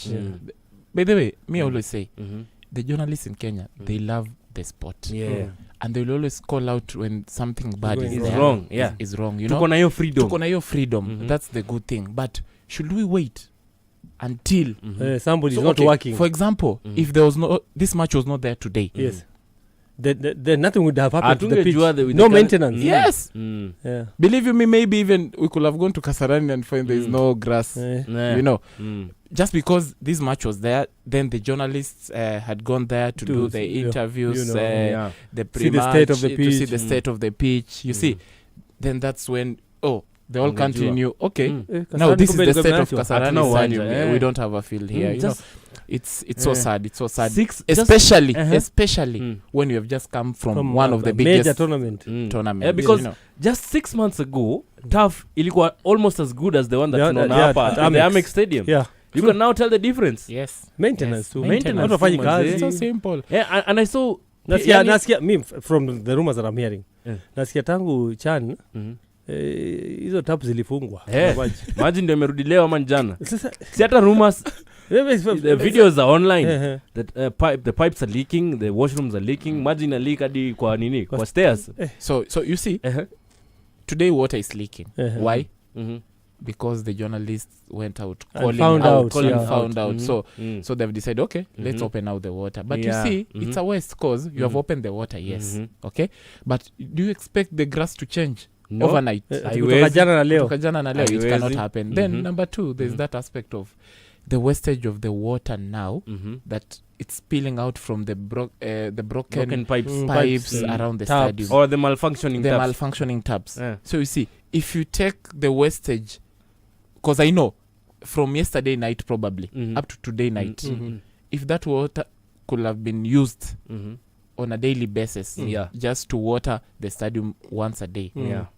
much. By the way, me always say the journalists in Kenya, they love the sport. And they will always call out when something bad is wrong. Is wrong, you know. Tuko na hiyo freedom. That's the good thing. But should we wait until somebody is not working? For example, if there was this match was not there today, yes, then nothing would have happened to the pitch. No maintenance. Yes. Believe you me, maybe even we could have gone to Kasarani and find there is no grass. You know, just because this match was there, then the journalists had gone there to do the interviews, the pre-match, to see the state of the pitch. You see, then that's when the whole country knew, now this is the state of Kasarani Stadium. We don't have a field here. You know, it's so sad. It's so sad. Especially when you have just come from one of the biggest major tournament. Because just 6 months ago, TAF ilikuwa almost as good as the one that tunaona hapa at the Amex Stadium. You can now tell the difference. Yes. Maintenance. It's so simple. And I saw nasikia me from the rumors that I'm hearing. Nasikia tangu Chan hizo taps zilifungwa. Maji ndio imerudi leo ama jana. Si hata rumors, the videos are online that the pipes are leaking, the washrooms are leaking. Maji ina leak hadi kwa nini? Kwa stairs. So you see, today water is leaking. Why? Because the journalists went out found out. So they've decided, okay, let's open out the water. But you see, it's a waste cause you have opened the water, yes. Okay? But do you expect the grass to change overnight? Kutoka jana na leo. It cannot happen. Then number 2, there's that aspect of the wastage of the water now that it's spilling out from the broken pipes around the stadium, or the malfunctioning taps. So you see, if you take the wastage, because I know from yesterday night probably up to today night, if that water could have been used on a daily basis, just to water the stadium once a day,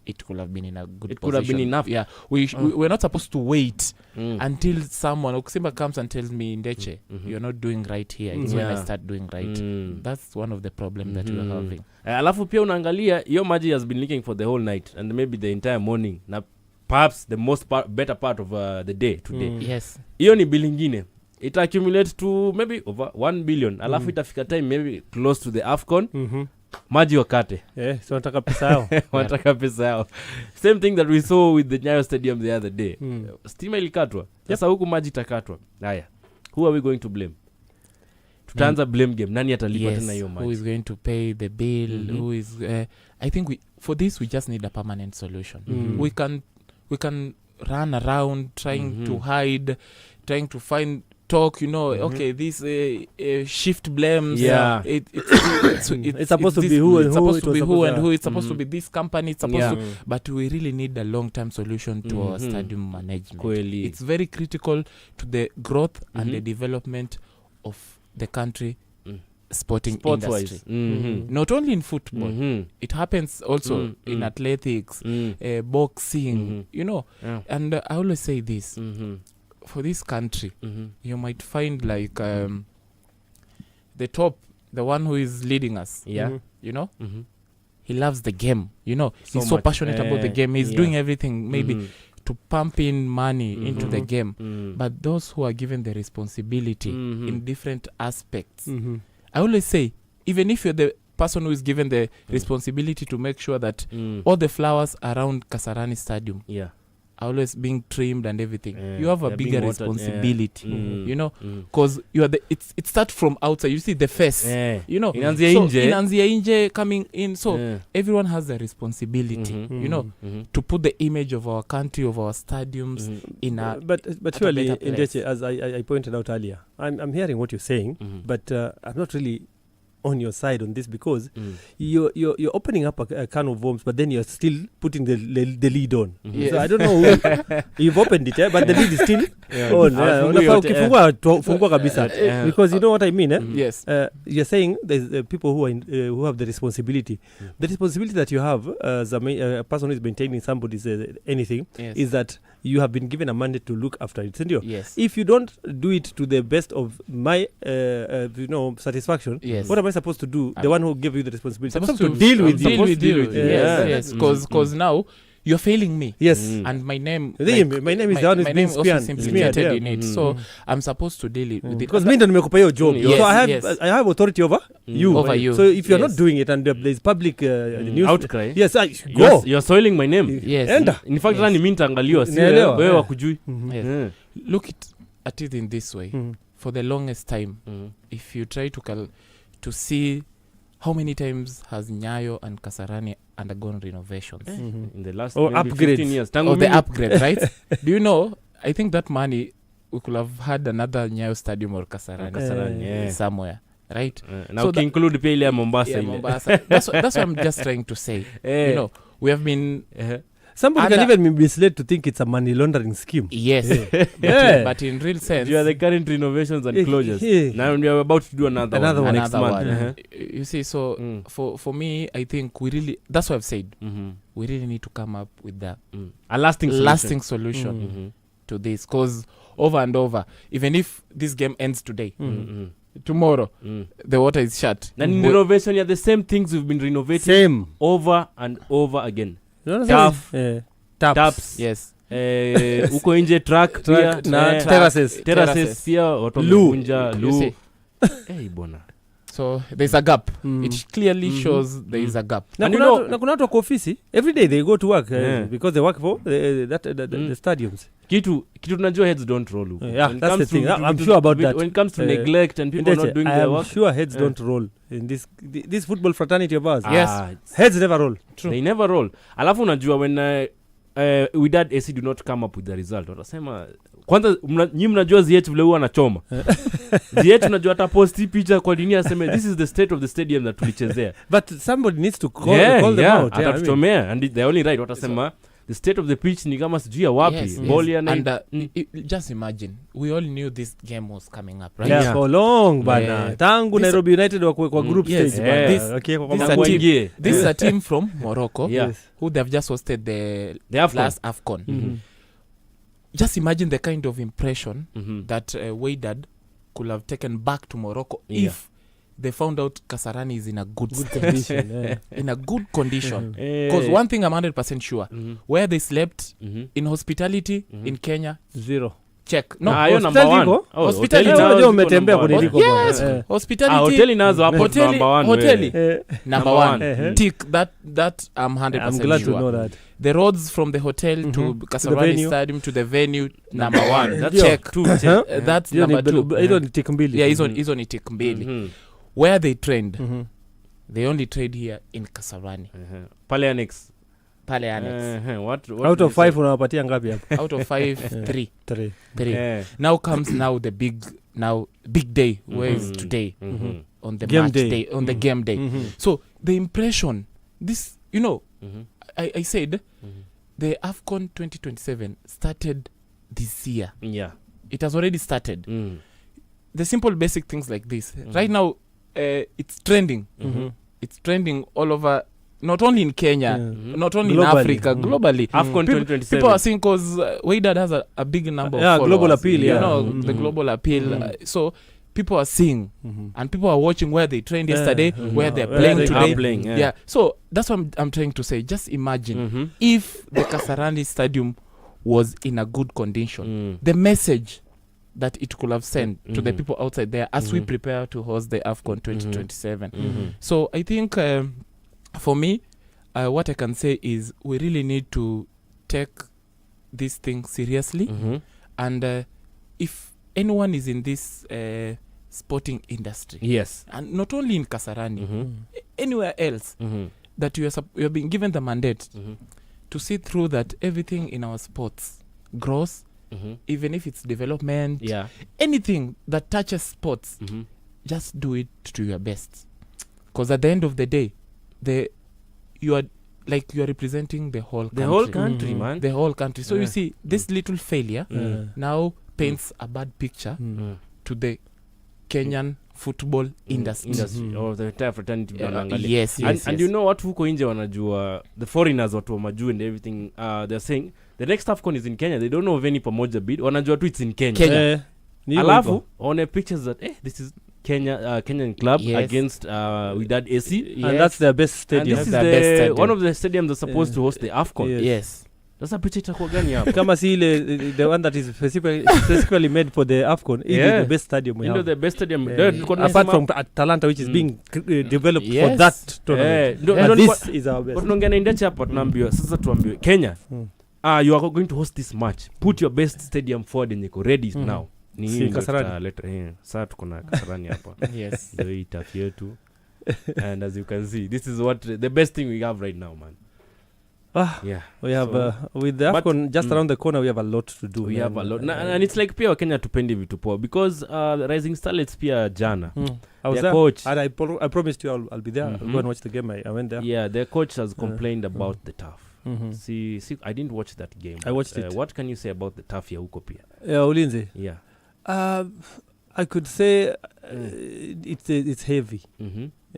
it could have been in a good position. It could have been enough. We're not supposed to wait until someone Okusimba comes and tells me, Ndeche, you're not doing right here. It's when I start doing right. That's one of the problems that we're having. Alafu pia unaangalia hiyo maji has been leaking for the whole night and maybe the entire morning, na perhaps the better part of the day today. Yes. Hiyo ni bill ingine. It accumulates to maybe over 1 billion. Alafu itafika time maybe close to the AFCON. Maji wakate. So wanataka pesa yao. Wanataka pesa yao. Same thing that we saw with the Nyayo Stadium the other day. Stima ilikatwa. Sasa huku maji takatwa. Haya. Who are we going to blame? Tutaanza blame game. Nani atalipa tena hiyo maji? Who is going to pay the bill? Who is I think for this we just need a permanent solution. We can run around trying to hide, trying to talk, you know, okay, this shift blames. It's supposed to be who and who. It's supposed to be this company. It's supposed to, but we really need a long-term solution to our stadium management. It's very critical to the growth and the development of the country sporting industry. Not only in football, it happens also in athletics, boxing, you know. And I always say this. For this country, you might find like the one who is leading us, you know, he loves the game, you know, he's so passionate about the game. He's doing everything maybe to pump in money into the game. But those who are given the responsibility in different aspects, I always say, even if you're the person who is given the responsibility to make sure that all the flowers around Kasarani Stadium are always being trimmed and everything, you have a bigger responsibility, you know, because you are it starts from outside. You see the face, you know, inanzia nje coming in, so everyone has a responsibility, you know, to put the image of our country, of our stadiums in a but surely, Ndeche, as I pointed out earlier, I'm hearing what you're saying, but I'm not really on your side on this, because you're opening up a can of worms, but then you're still putting the lid on. So I don't know you've opened it, but the lid is still on. Fungua kabisa, because you know what I mean. Yes. You're saying there's people who have the responsibility. The responsibility that you have as a person who is maintaining somebody's anything is that you have been given a mandate to look after it. Yes. If you don't do it to the best of my satisfaction, what am I supposed to do? The one who gave you the responsibility supposed to deal with it. Yes. Because now you're failing me. Yes. And my name My name is the one who's been implicated in it. So I'm supposed to deal with it. Because me ndo nimekupa hiyo job. Yes, So I have authority over you. Over you. So if you're not doing it and there's public news outcry, yes, go. You're soiling my name. Yes. Enda. In fact, ni mimi nitaangaliwa, si Naelewa. wewe wakujui. Yes. Look at it in this way. For the longest time, if you try to see how many times has Nyayo and Kasarani undergone renovations In the last upgrades. 15 years. or the upgrade, right? Do you know, I think that money we could have had another Nyayo stadium or Kasarani somewhere, right? Now So so include pia ile ya Mombasa Yeah, ile. Mombasa. That's what I'm just trying to say. You know, we have been Somebody can even be misled to think it's a money laundering scheme. yes, but in real sense, You are the current renovations and closures. Now we are about to do another one next another month. one. You see, so for me, I think we really, that's what I've said. We really need to come up with the A lasting solution to this, because over and over, even if this game ends today, tomorrow the water is shut. And in renovation, the same things we've been renovating Same. over and over again. Taps. Yes. Uko nje track pia na terraces pia watu Lu. wamevunja You lu. see. Bona. So there's a gap. It clearly shows there is a gap. Na kuna watu wako ofisi every day they go to work because they work for the stadiums. Kitu tunajua heads don't roll. Yeah, that's the thing. I'm sure about that. When it comes to neglect and people not doing their work, I'm sure heads don't roll in this football fraternity of ours. Yes. Heads never roll. True. They never roll. Alafu unajua when Wydad AC do not come up with the result, watasema kwanza nyinyi mnajua Ziyech vile huwa anachoma. Ziyech unajua hata post picha kwa dunia aseme this is the state of the stadium that tulichezea. But somebody needs to call them out. Atatuchomea and they only right watasema the state of the pitch ni kama sijui ya wapi. Ball ya and just imagine, we all knew this game was coming up, right? Yeah, for long bana. Tangu Nairobi United wako kwa group Yes, stage bana. this- Okay, This is a team from Morocco Yeah. who they've just hosted the AFCON. last AFCON. Just imagine the kind of impression that Wydad could have taken back to Morocco if they found out Kasarani is in a good condition. in a good condition. Because one thing I'm 100% sure, where they slept in hospitality in Kenya, Zero. check. No, hiyo number one. Hospitality Oh, hospitality hoteli unajua nazo umetembea ziko kwenye number one. liko. yes, hospitality. Hoteli nazo hapo Hoteli- number one. hoteli. wewe. Number one. Tick that I'm 100% I'm glad sure. to know that. The roads from the hotel to Kasarani venue. Stadium to the venue, number one. That's Check. two, check. That's Hiyo number ni two. hizo ni tick mbili. Yeah, hizo ni tick mbili. Where they trained, they only trained here in Kasarani. Pale annex. Pale Annex. What Out of 5 unawapatia ngapi hapo? Out of 5, 3. 3. Now comes the big day. Where is today? On the Game match day. day. On the game day. So the impression, this, I said, the AFCON 2027 started this year. Yeah. It has already started. The simple basic things like this. Right now, it's trending. It's trending all over, not only in Kenya, not only Globally. in Africa, globally. AFCON 2027. People are saying because Wydad has a big number of followers. Global appeal, the global appeal. So people are seeing and people are watching where they trained yesterday, where they're playing they today. are playing, yeah. So that's what I'm trying to say. Just imagine if the Kasarani Stadium was in a good condition, the message that it could have sent to the people outside there as we prepare to host the AFCON 2027. So I think for me, what I can say is we really need to take this thing seriously. And if anyone is in this sporting industry, Yes. and not only in Kasarani, anywhere else, that you have been given the mandate to see through that everything in our sports grows, even if it's development, anything that touches sports, just do it to your best. Because at the end of the day, you are representing the whole country. The whole country, man. The whole country. So you see, this little failure now paints a bad picture to the Kenyan football industry. Or the entire fraternity. Yes. And you know what, huko nje wanajua, the foreigners watu wa majuu and everything, they're saying the next AFCON is in Kenya. They don't know of any pamoja bid. Wanajua tu it's in Kenya. Kenya. Alafu on pictures that this is Kenyan club against Wydad AC, and that's their best stadium. And this is one of the stadiums that's supposed to host the AFCON. Yes. Sasa picha itakuwa gani hapa? Kama si ile the one that is specifically made for the AFCON, it is the best stadium we have. The best stadium. Apart from Atalanta, which is being developed for that tournament. This is our best. Tunaongea indeche hapa tunaambiwa sasa tuambiwe Kenya. You are going to host this match. Put your best stadium forward and you're ready now. Ni Kasarani. Sasa tuko na Kasarani hapa. Yes. Ndio itafi yetu. And as you can see, this is what the best thing we have right now, man. We have with the AFCON just around the corner, we have a lot to do. We have a lot. And it's like pia Kenya tupendi vitu poa because the Rising Starlets pia jana. I was their there. Coach, and I promised you I'll be there. I'll go and watch the game. I went there. Yeah, their coach has complained about the turf. See, I didn't watch that game. I watched it. What can you say about the turf ya huko pia? Ulinzi. Yeah. I could say it's heavy.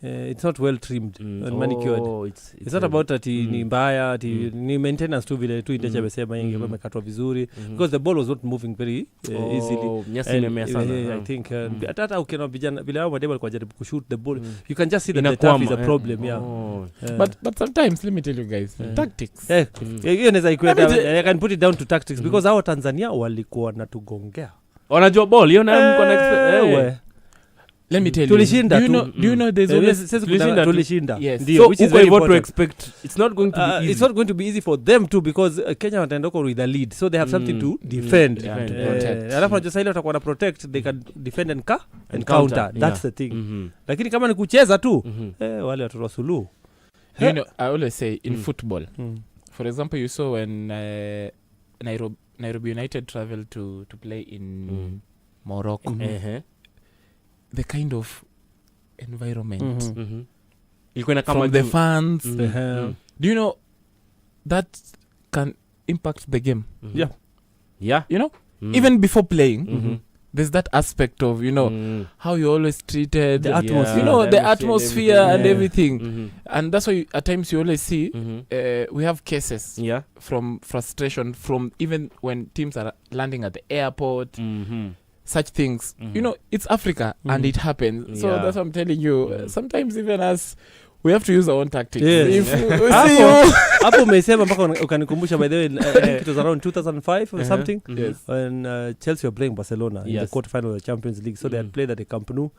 It's not well trimmed and manicured. It's not about ati ni mbaya ati ni maintenance tu vile tu Indeche amesema inge imekatwa vizuri because the ball was not moving very easily. Nyasi imemea sana. I think hata ukiona vijana vile hao madeba alikuwa jaribu kushoot the ball, you can just see that the turf is a problem. But sometimes let me tell you guys, tactics. Hiyo inaweza ikwenda, I can put it down to tactics because hao Tanzania walikuwa natugongea. Wanajua ball hiyo na mko na let me tell you, tulishinda do you know there's always tulishinda. Yes. Ndio, which is very important to important. expect. It's not going to be easy. It's not going to be easy for them too because Kenya wataenda with the lead, so they have something to defend. Alafu najua ile watakuwa na protect, they can defend and counter. That's the thing. Lakini kama ni kucheza tu wale watoto suluhu. You know, I always say in football, for example, you saw when Nairobi United traveled to play in Morocco. The kind of environment from the fans. Do you know that can impact the game? Yeah. You know, even before playing, there's that aspect of, you know, how you always treated, the atmosphere, you know, the atmosphere and everything. And that's why at times you always see we have cases from frustration from even when teams are landing at the airport. Such things, you know, it's Africa and it happens. So that's what I'm telling you. Sometimes even us, we have to use our own tactics. Yes. If we see you, hapo umesema mpaka ukanikumbusha by the way, I think it was around 2005 or something when Chelsea were playing Barcelona in the quarterfinal of the Champions League. So they had played at the Camp Nou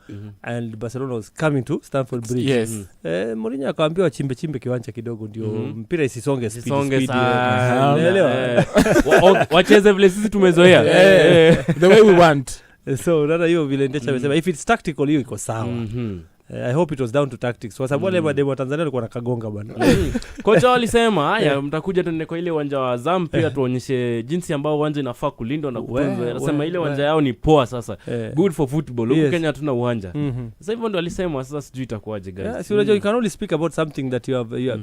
and Barcelona was coming to Stamford Bridge. Yes. Mourinho akaambiwa chimbe kiwanja kidogo ndio mpira isisonge speed. Unaelewa? Wacheze vile sisi tumezoea. The way we want. So nada hiyo vile Indeche amesema if it's tactical hiyo iko sawa. I hope it was down to tactics. Kwa sababu wale mademo wa Tanzania walikuwa nakagonga bwana. Kocha walisema haya mtakuja tuende kwa ile uwanja wa Azam pia tuonyeshe jinsi ambao uwanja inafaa kulindwa na kutunzwa. Anasema ile uwanja yao ni poa sasa. Good for football. Huko Kenya hatuna uwanja. Sasa hivyo ndo walisema sasa sijui itakuwaje guys. So you can only speak about something that you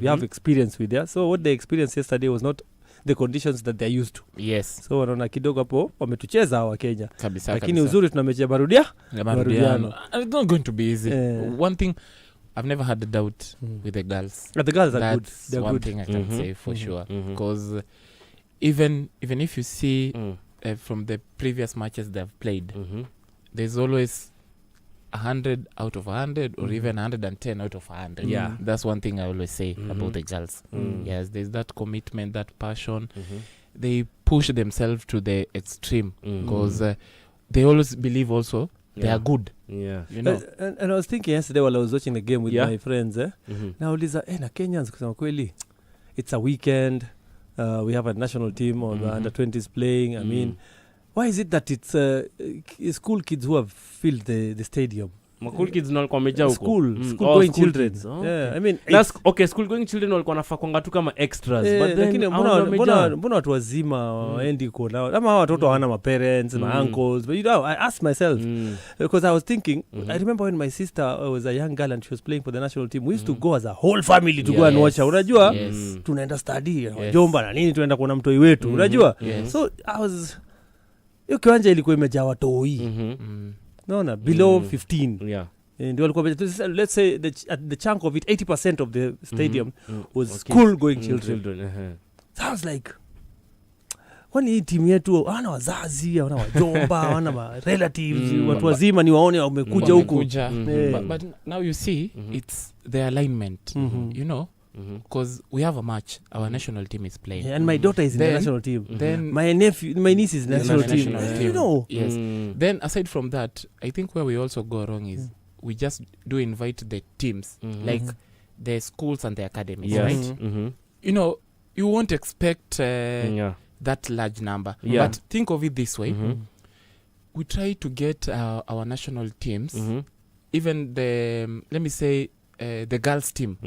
have experience with. So what they experienced yesterday was not the conditions that they're used to. Yes. So wanaona kidogo hapo wametucheza wa Kenya. Kabisa. Lakini uzuri tuna mechi ya marudiano. It's not going to be easy. One thing I've never had a doubt with the girls. The girls are good. They're one thing I can say for sure. Because even if you see from the previous matches they've played, there's always 100 out of 100 or even 110 out of 100. That's one thing I always say about the girls. Yes, there's that commitment, that passion. They push themselves to the extreme because they always believe also they are good. You know. And I was thinking yesterday while I was watching the game with my friends, nauliza na Kenyans kusema kweli, it's a weekend, we have a national team or the under 20s playing. I mean, why is it that it's school kids who have filled the stadium? Cool kids na walikuwa wamejaa huko. School going children. I mean, that's okay. School going children walikuwa nafaa kwanga tu kama extras, but then lakini mbona watu wazima waendi kuona ama watoto hawana ma parents my uncles? But you know, I asked myself because I was thinking, I remember when my sister was a young girl and she was playing for the national team, we used to go as a whole family to go and watch her. Unajua tunaenda study wajomba na nini, tunaenda kuona mtoi wetu, unajua. So I was hiyo kiwanja ilikuwa imejaa watoi. Naona below 15. Ndio walikuwa, let's say the chunk of it 80% of the stadium was school going children. So I was like, kwani hii timu yetu hawana wazazi, hawana wajomba, hawana relatives, watu wazima ni waone wamekuja huku. But now you see it's the alignment, you know, because we have a match, our national team is playing, and my daughter is in the national team, then my niece is in the national team. You know, yes. Then aside from that, I think where we also go wrong is we just do invite the teams, like the schools and the academies, right? You know, you won't expect that large number, but think of it this way. We try to get our national teams, even the let me say the girls team,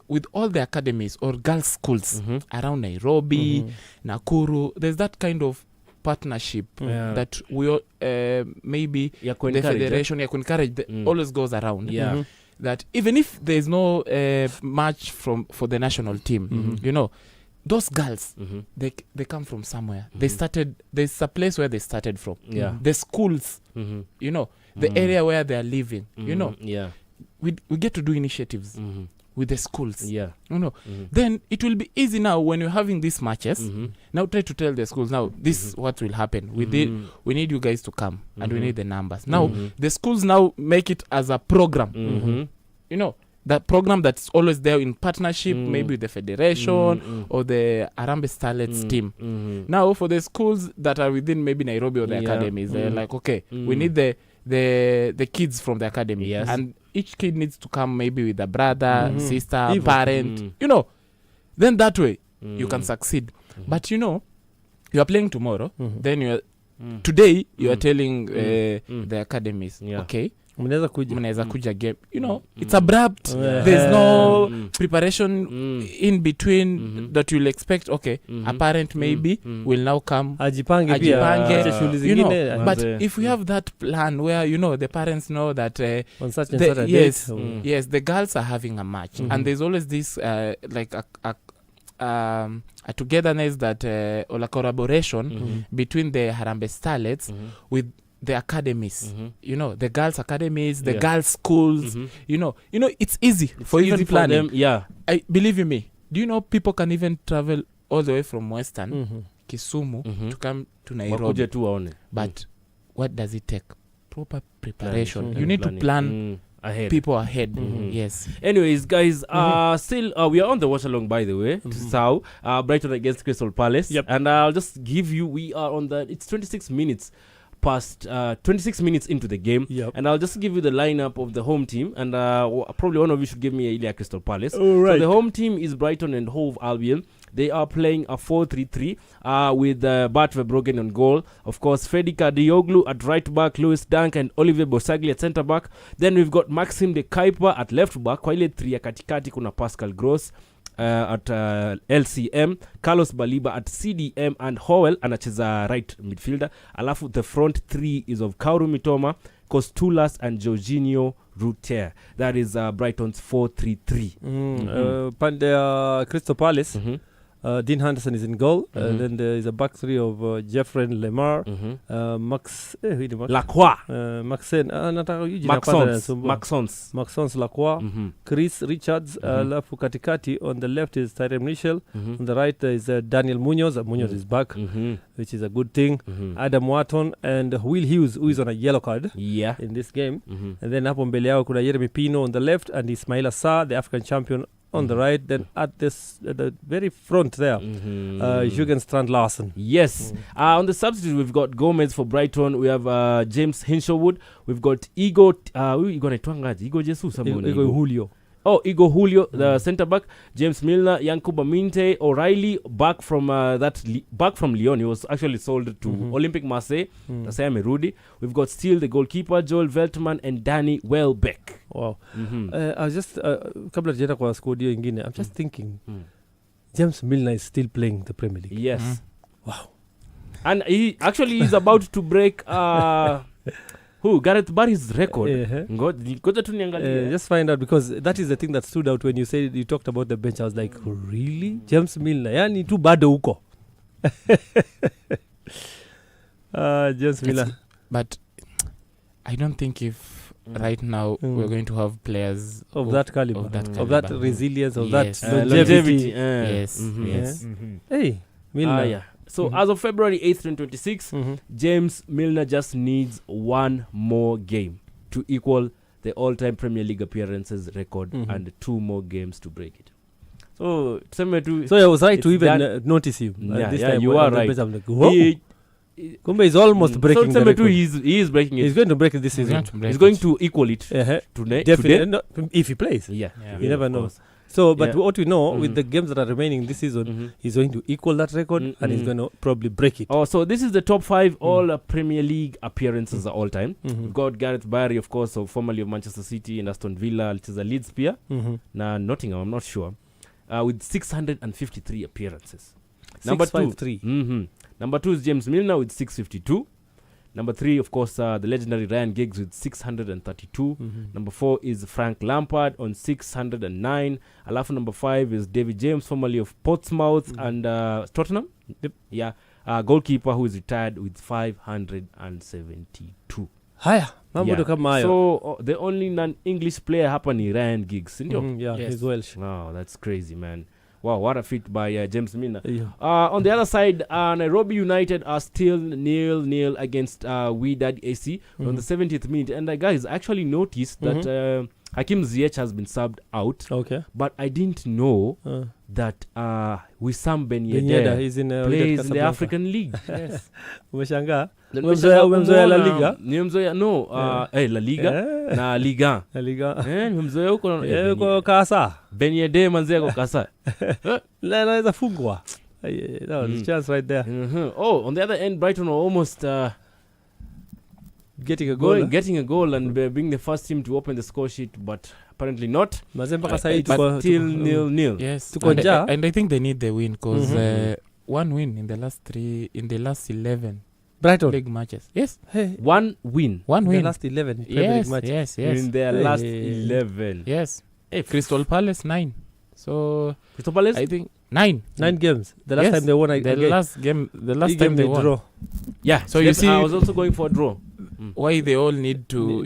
with all the academies or girls schools around Nairobi, Nakuru. There's that kind of partnership that we maybe the federation encourage always goes around. That even if there's no match for the national team, you know, those girls, they come from somewhere. They started, there's a place where they started from. The schools, you know, the area where they are living, you know. We get to do initiatives with the schools, you know. Then it will be easy now when you're having these matches. Now try to tell the schools, now this is what will happen. We need you guys to come, and we need the numbers. Now the schools now make it as a program, you know, that program that's always there in partnership, maybe with the federation or the Harambee Starlets team. Now for the schools that are within maybe Nairobi or the academies, they're like, okay, we need the kids from the academy, and each kid needs to come maybe with a brother, sister, even parent, you know. Then that way you can succeed. But you know, you are playing tomorrow, then you are today you are telling the academies, okay, mnaweza kuja game, you know. It's abrupt. There's no preparation in between that you'll expect. Okay, a parent maybe will now come ajipange, you know. But if we have that plan where, you know, the parents know that on such and such a date, yes, the girls are having a match, and there's always this like a togetherness that or a collaboration between the Harambee Starlets with the academies, you know, the girls academies, the girls schools, you know, it's easy for easy planning. I believe you me. Do you know people can even travel all the way from Western Kisumu to come to Nairobi? But what does it take? Proper preparation. You need to plan ahead. People ahead. Yes. Anyways, guys, still we are on the watch along, by the way, to South Brighton against Crystal Palace. And I'll just give you, we are on it's 26 minutes past 26 minutes into the game, and I'll just give you the lineup of the home team, and probably one of you should give me Ilya Crystal Palace. So the home team is Brighton and Hove Albion. They are playing a 4-3-3 with Bart Verbruggen on goal. Of course, Fedika Dioglu at right back, Lewis Dunk and Olivier Bosagli at centre back. Then we've got Maxim de Kuyper at left back. Kwa ile 3 ya katikati kuna Pascal Gross at LCM, Carlos Baliba at CDM, and Howell anacheza right midfielder. Alafu the front 3 is of Kauru Mitoma, Kostulas and Jorginho Ruter. That is Brighton's 4-3-3. Pande Crystal Palace, Dean Henderson is in goal. Then there is a back 3 of Jeffrey Lemar, Lacroix, Maxons Lacroix, Chris Richards. Alafu katikati on the left is Tyrone Mitchell. On the right is Daniel Munoz. Munoz is back, which is a good thing. Adam Wharton and Will Hughes, who is on a yellow card in this game. And then hapo mbele yao kuna Jeremy Pino on the left and Ismail Assar, the African champion, on the right. Then at the very front there, Jürgen Strand-Larsen. Yes. On the substitute, we've got Gomez for Brighton. We have James Hinshelwood. We've got Igor Jesus. Igor Julio, the centre back. James Milner, Yankuba Minte, O'Reilly, back from Lyon. He was actually sold to Olympique Marseille. Nasaya Merudi. We've got still the goalkeeper Joel Veltman and Danny Welbeck. Wow. I was just kabla tujaenda kwa squad hiyo ingine, I'm just thinking James Milner is still playing the Premier League. Yes. Wow. And he actually is about to break Gareth Barry's record. Just find out, because that is the thing that stood out when you said you talked about the bench. I was like, really? James Milner? Yani tu bado huko. James Milner. But I don't think if right now we're going to have players of that caliber, of that resilience, of that longevity. Hey, Milner. So as of February 8th, 2026, James Milner just needs one more game to equal the all-time Premier League appearances record and 2 more games to break it. So I was right to even notice him. This time you are right. I'm like, Kumbe is almost breaking the record. He is breaking it. He's going to break it this season. He's going to equal it definitely. No, if he plays. Yeah. You never know. So, but what we know, with the games that are remaining this season, he's going to equal that record and he's going to probably break it. Oh, so this is the top 5 all Premier League appearances all time. We've got Gareth Barry, of course, formerly of Manchester City and Aston Villa, which is a Leeds player. Now, Nottingham, I'm not sure. With 653 appearances. Number 2. Number 2 is James Milner with 652. Number 3, of course, the legendary Ryan Giggs with 632. Number 4 is Frank Lampard on 609. Alafu number 5 is David James, formerly of Portsmouth and Tottenham. Yep. Yeah. Goalkeeper who is retired with 572. Haya, mambo kama hayo. So the only non-English player hapa ni Ryan Giggs, yeah, he's Welsh. Wow, that's crazy, man. Wow, what a feat by James Milner. On the other side, Nairobi United are still 0-0 against Wydad AC on the 70th minute. And guys, I actually noticed that Hakim Ziyech has been subbed out. Okay. But I didn't know that Wissam Ben Yedder Yedder plays in the African League. Yes. Umeshangaa? Umemzoea La Liga? Nimemzoea La Liga na Liga. La Liga. Nimemzoea huko yuko Kasa. Ben Yedder manzia kwa Kasa. Naweza fungwa. That was a chance right there. Oh, on the other end, Brighton are almost getting a goal and being the first team to open the score sheet, but apparently not. But still 0-0. Yes, and I think they need the win because one win in the last 11 Brighton league matches. Yes. Hey. One win. In the last 11 yes, matches. Yes. In their last 11. Yes. Hey, Crystal Palace 9. So Crystal Palace, I think 9 games. The last time they won, the last time they won. Draw. Yeah. So you see, I was also going for a draw. Why they all need to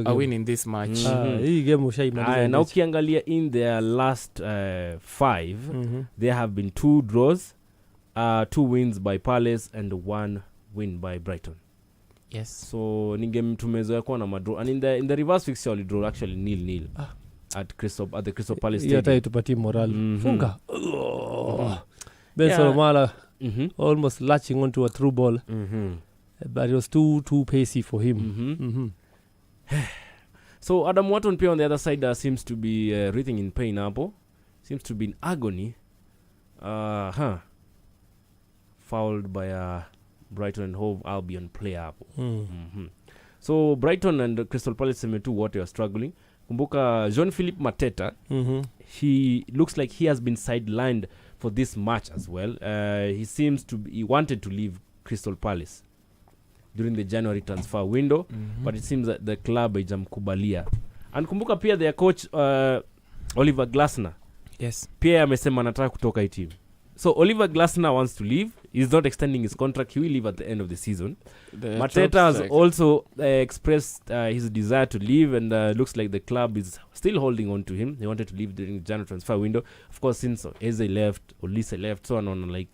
a win in this match. Hii game ushaimaliza. Now ukiangalia in their last 5, there have been 2 draws, 2 wins by Palace and 1 win by Brighton. Yes. So ni game tumezoea kuwa na madraw, and in the reverse fixture only draw actually 0-0 at the Crystal Palace Stadium. Yata itupatie moral. Funga. Ben Solomala almost latching onto a through ball. But it was too pacey for him. So Adam Wharton on the other side seems to be writhing in pain hapo. Seems to be in agony. Fouled by a Brighton and Hove Albion player hapo. So Brighton and Crystal Palace seem to what they are struggling. Kumbuka Jean-Philippe Mateta, he looks like he has been sidelined for this match as well. He wanted to leave Crystal Palace during the January transfer window, but it seems that the club haijamkubalia. And kumbuka pia their coach Oliver Glasner. Yes. Pia amesema anataka kutoka hii team. So Oliver Glasner wants to leave. He's not extending his contract. He will leave at the end of the season. Mateta has also expressed his desire to leave, and looks like the club is still holding on to him. They wanted to leave during the January transfer window. Of course, since Eze left, Olise left, so on,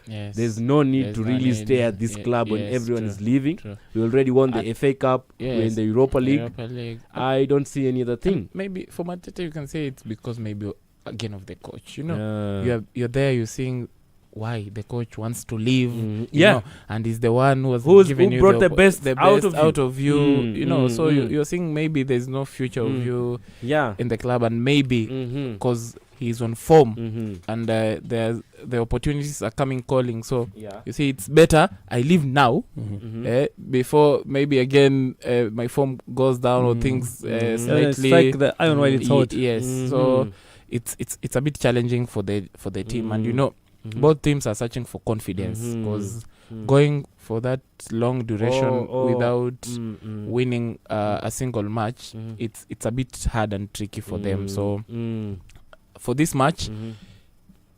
there's no need to really stay at this club when everyone is leaving. True. We already won the FA Cup, we're in the Europa League. I don't see any other thing. Maybe for Mateta, you can say it's because maybe again of the coach. You're there, you're seeing why the coach wants to leave, you know, and he's the one who brought the best out of you, so you're seeing maybe there's no future of you in the club, and maybe because he's on form and the opportunities are coming calling, so you see it's better I leave now before maybe again my form goes down or things slightly strike the iron while it's hot. So it's a bit challenging for the team, and both teams are searching for confidence because going for that long duration without winning a single match, it's a bit hard and tricky for them. So for this match,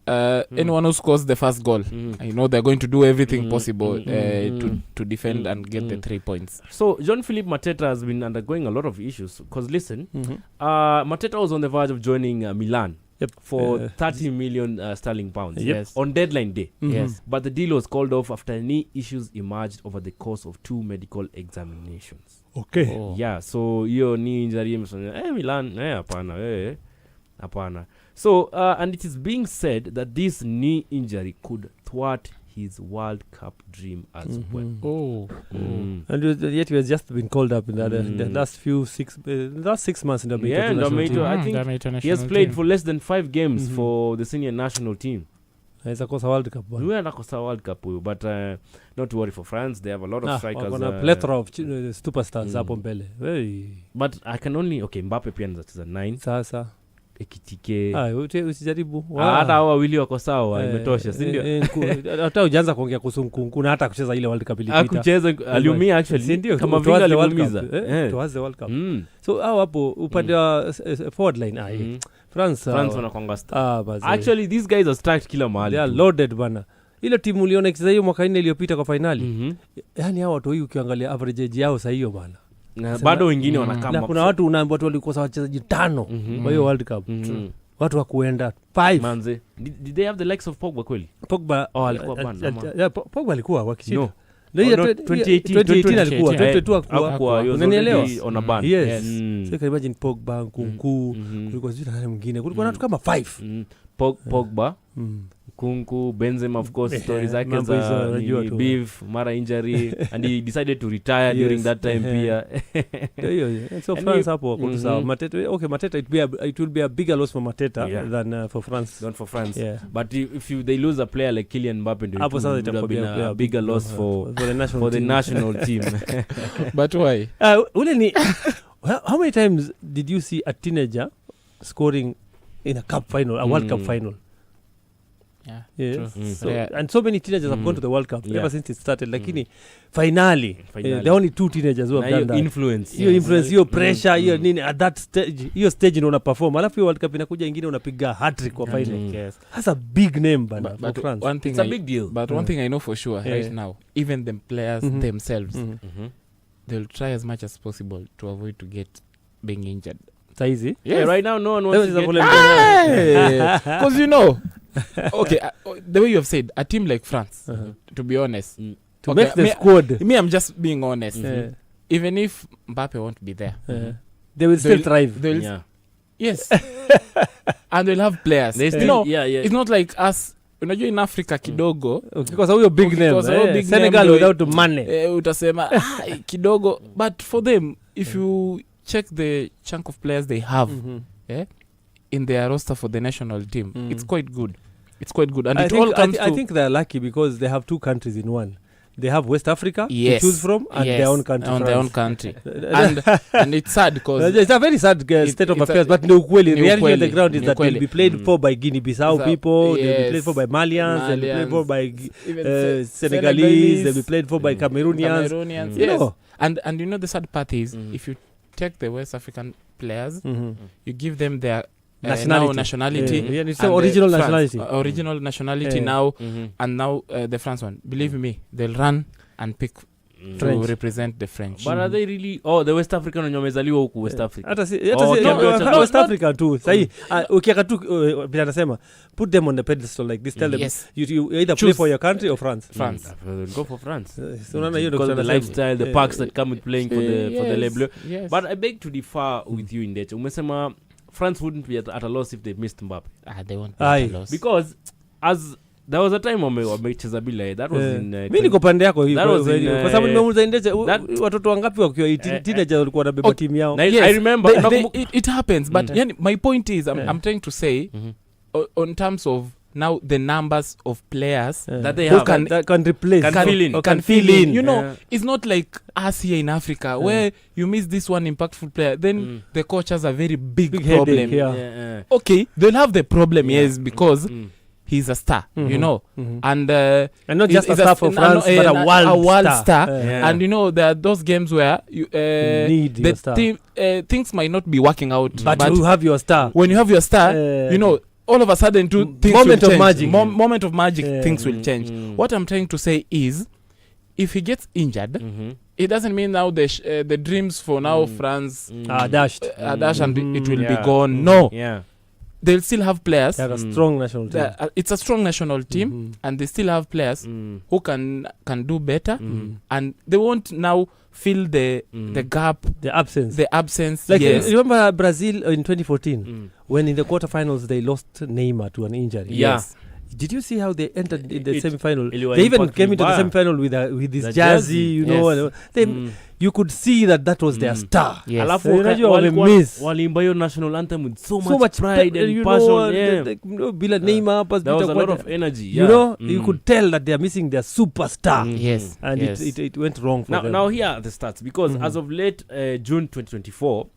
anyone who scores the first goal, I know they're going to do everything possible to defend and get the 3 points. So Jean-Philippe Mateta has been undergoing a lot of issues because listen, Mateta was on the verge of joining Milan for 30 million sterling pounds Yes. on deadline day. Yes. But the deal was called off after knee issues emerged over the course of 2 medical examinations. Okay. Oh. Yeah, so hiyo knee injury Milan hapana. So and it is being said that this knee injury could thwart his World Cup dream as well. Oh. And yet he has just been called up in the last 6 months in the I think he has played for less than 5 games for the senior national team. It's a World Cup. We are not a World Cup, but not to worry for France. They have a lot of strikers. A plethora of superstars hapo mbele. But I can only Mbappe pia anacheza 9. Sasa Ekitike. Usijaribu. Hata hao wawili wako sawa, imetosha, si ndio? Hata ujaanza kuongea kusunku na hata kucheza ile World Cup ilipita. Akucheza aliumia actually. Kama vile aliumiza. Tuanze World Cup. So hao hapo upande wa forward line France wanakwanga star. Actually these guys are stacked kila mahali. They are loaded bana. Ile timu uliona ikicheza hiyo mwaka 4 iliyopita kwa finali. Yaani hao watu ukiangalia average age yao sasa hiyo bana. Bado wengine wanakaa. Na kuna watu unaambiwa watu walikosa wachezaji 5 kwa hiyo World Cup. Watu wa kuenda 5. Manze. Did they have the likes of Pogba kweli? Pogba alikuwa bana. Yeah, Pogba alikuwa wakishinda. No. 2018 alikuwa 22 kwa unanielewa on a ban. Yes. So you can imagine Pogba, Nkunku, kulikuwa zile nani mwingine, kulikuwa watu kama 5. Pogba, Nkunku, Benzema of course, stories zake za beef, mara injury and he decided to retire during that time pia. So France hapo kutusawa Mateta it will be a bigger loss for Mateta than for France. Not for France. Yeah. But if they lose a player like Kylian Mbappe, it would have been a bigger loss for the national team. But why? How many times did you see a teenager scoring in a cup final, a World Cup final? And so many teenagers have gone to the World Cup ever since it started. Lakini finally the only 2 teenagers who have done that. Influence, hiyo pressure, hiyo nini at that stage, hiyo stage una perform. Alafu hiyo World Cup inakuja ingine unapiga hat-trick kwa final. That's a big name bana for France. It's a big deal. But one thing I know for sure right now, even the players themselves, they'll try as much as possible to avoid to get being injured. Saizi? Yeah, right now no one wants to get because you know okay, the way you have said, a team like France, to be honest, to make the squad. Me, I'm just being honest. Even if Mbappe won't be there, they will still thrive. Yes. And they'll have players. You know, it's not like us. Unajua in Africa kidogo because huyo big name Senegal without money utasema kidogo, but for them if you check the chunk of players they have in their roster for the national team, it's quite good. And I think they're lucky because they have 2 countries in one. They have West Africa to choose from and their own country. Their own country. and it's sad because it's a very sad state of affairs, but no reality on the ground is that they'll be played for by Guinea-Bissau people, they'll be played for by Malians, they'll be played for by Senegalese, they'll be played for by Cameroonians. You know. And you know the sad part is if you take the West African players, you give them their nationality original nationality now, and now the France one, believe me, they'll run and pick to represent the French. But are they really the West African wenye wamezaliwa huku West Africa? West Africa too. Sahi ukiaka tu bila nasema put them on the pedestal like this, tell them you either play for your country or France. Go for France. So unaona hiyo because the lifestyle, the perks that come with playing for the Les Bleus. But I beg to differ with you in that. Umesema France wouldn't be at a loss if they missed Mbappe. They won't be at a loss. Because as there was a time wamecheza bila that was in mimi niko pande yako hiyo kwa sababu nimeuliza Indeche watoto wangapi wakiwa teenager walikuwa wanabeba timu yao. I remember it happens, but yani my point is I'm trying to say on terms of now the numbers of players that they have that can replace can fill in. You know, it's not like us here in Africa where you miss this one impactful player, then the coach has a very big problem. Okay, they'll have the problem because he's a star, you know, and not just a star for France, but a world star. And you know, there are those games where you need the star. Team things might not be working out, but you have your star. When you have your star, you know, all of a sudden things moment will of change. magic. Moment of magic, things will change. What I'm trying to say is, if he gets injured, it doesn't mean now the dreams for now France are dashed and it will be gone. No. they'll still have players. They have a strong national team. It's a strong national team, and they still have players who can do better, and they won't now fill the gap, the absence. Like remember Brazil in 2014 when in the quarterfinals they lost Neymar to an injury. Yes. Did you see how they entered in the semi-final? They even came into the semi-final with this jersey, you know. You could see that was their star. Yes. Alafu walimba hiyo national anthem with so much pride and passion. Bila Neymar, there was a lot of energy. You know, you could tell that they are missing their superstar. Yes. And it went wrong for them. Now here are the stats. Because as of late June 2024,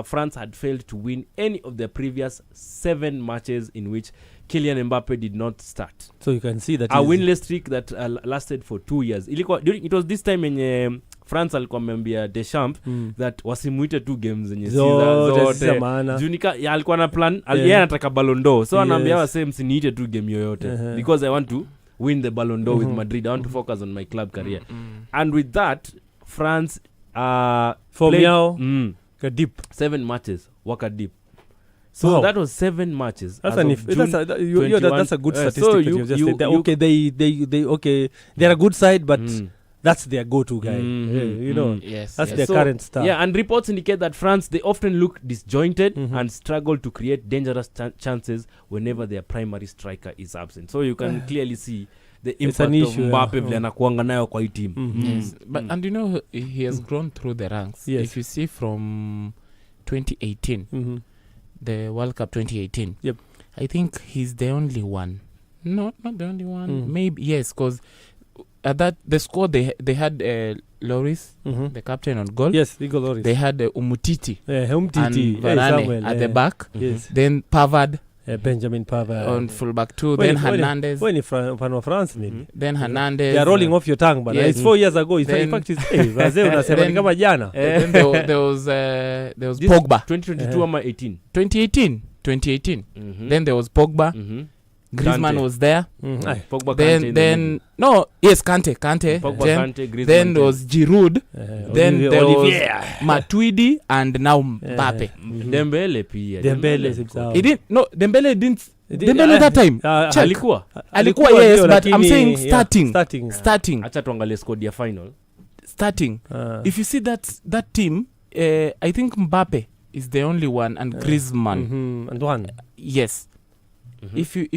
France had failed to win any of their previous 7 matches in which Kylian Mbappe did not start. So you can see that a winless streak that lasted for 2 years. It was this time in France alikuwa member Deschamps that wasimuite 2 games zenye zote. Junika alikuwa na plan, yeye anataka Ballon d'Or. So anaambia wase msiniite 2 game yoyote because I want to win the Ballon d'Or with Madrid. I want to focus on my club career. And with that, France played deep 7 matches, waka deep. So that was 7 matches. That's a good statistic that you just said. They're a good side, but that's their go-to guy. You know, that's their current star. Yeah, and reports indicate that France, they often look disjointed and struggle to create dangerous chances whenever their primary striker is absent. So you can clearly see the impact of Mbappe vile anakuanga nayo kwa hii team. Yes. But and you know he has grown through the ranks. Yes. If you see from 2018, the World Cup 2018. Yep. I think he's the only one. No, not the only one. Maybe yes, because at that the squad they had Lloris, the captain on goal. Yes, Igor Lloris. They had Umtiti. And Varane at the back. Yes. Then Pavard. Benjamin Pavard on fullback 2. Then Hernandez. When in France maybe. Then Hernandez. They are rolling off your tongue, but it's 4 years ago. In fact, it's Brazil unasema kama jana. Then there was Pogba. 2022 ama 18. 2018. Then there was Pogba. Griezmann Kante was there. Pogba, then Kante. Pogba, Kante, Griezmann. Then there was Giroud. Then there was Matuidi and now Mbappe. Dembele pia. Dembele didn't that time. Alikuwa yes, but I'm saying starting. Acha tuangalie squad ya final. Starting. If you see that team, I think Mbappe is the only one and Griezmann. And one. Yes. If you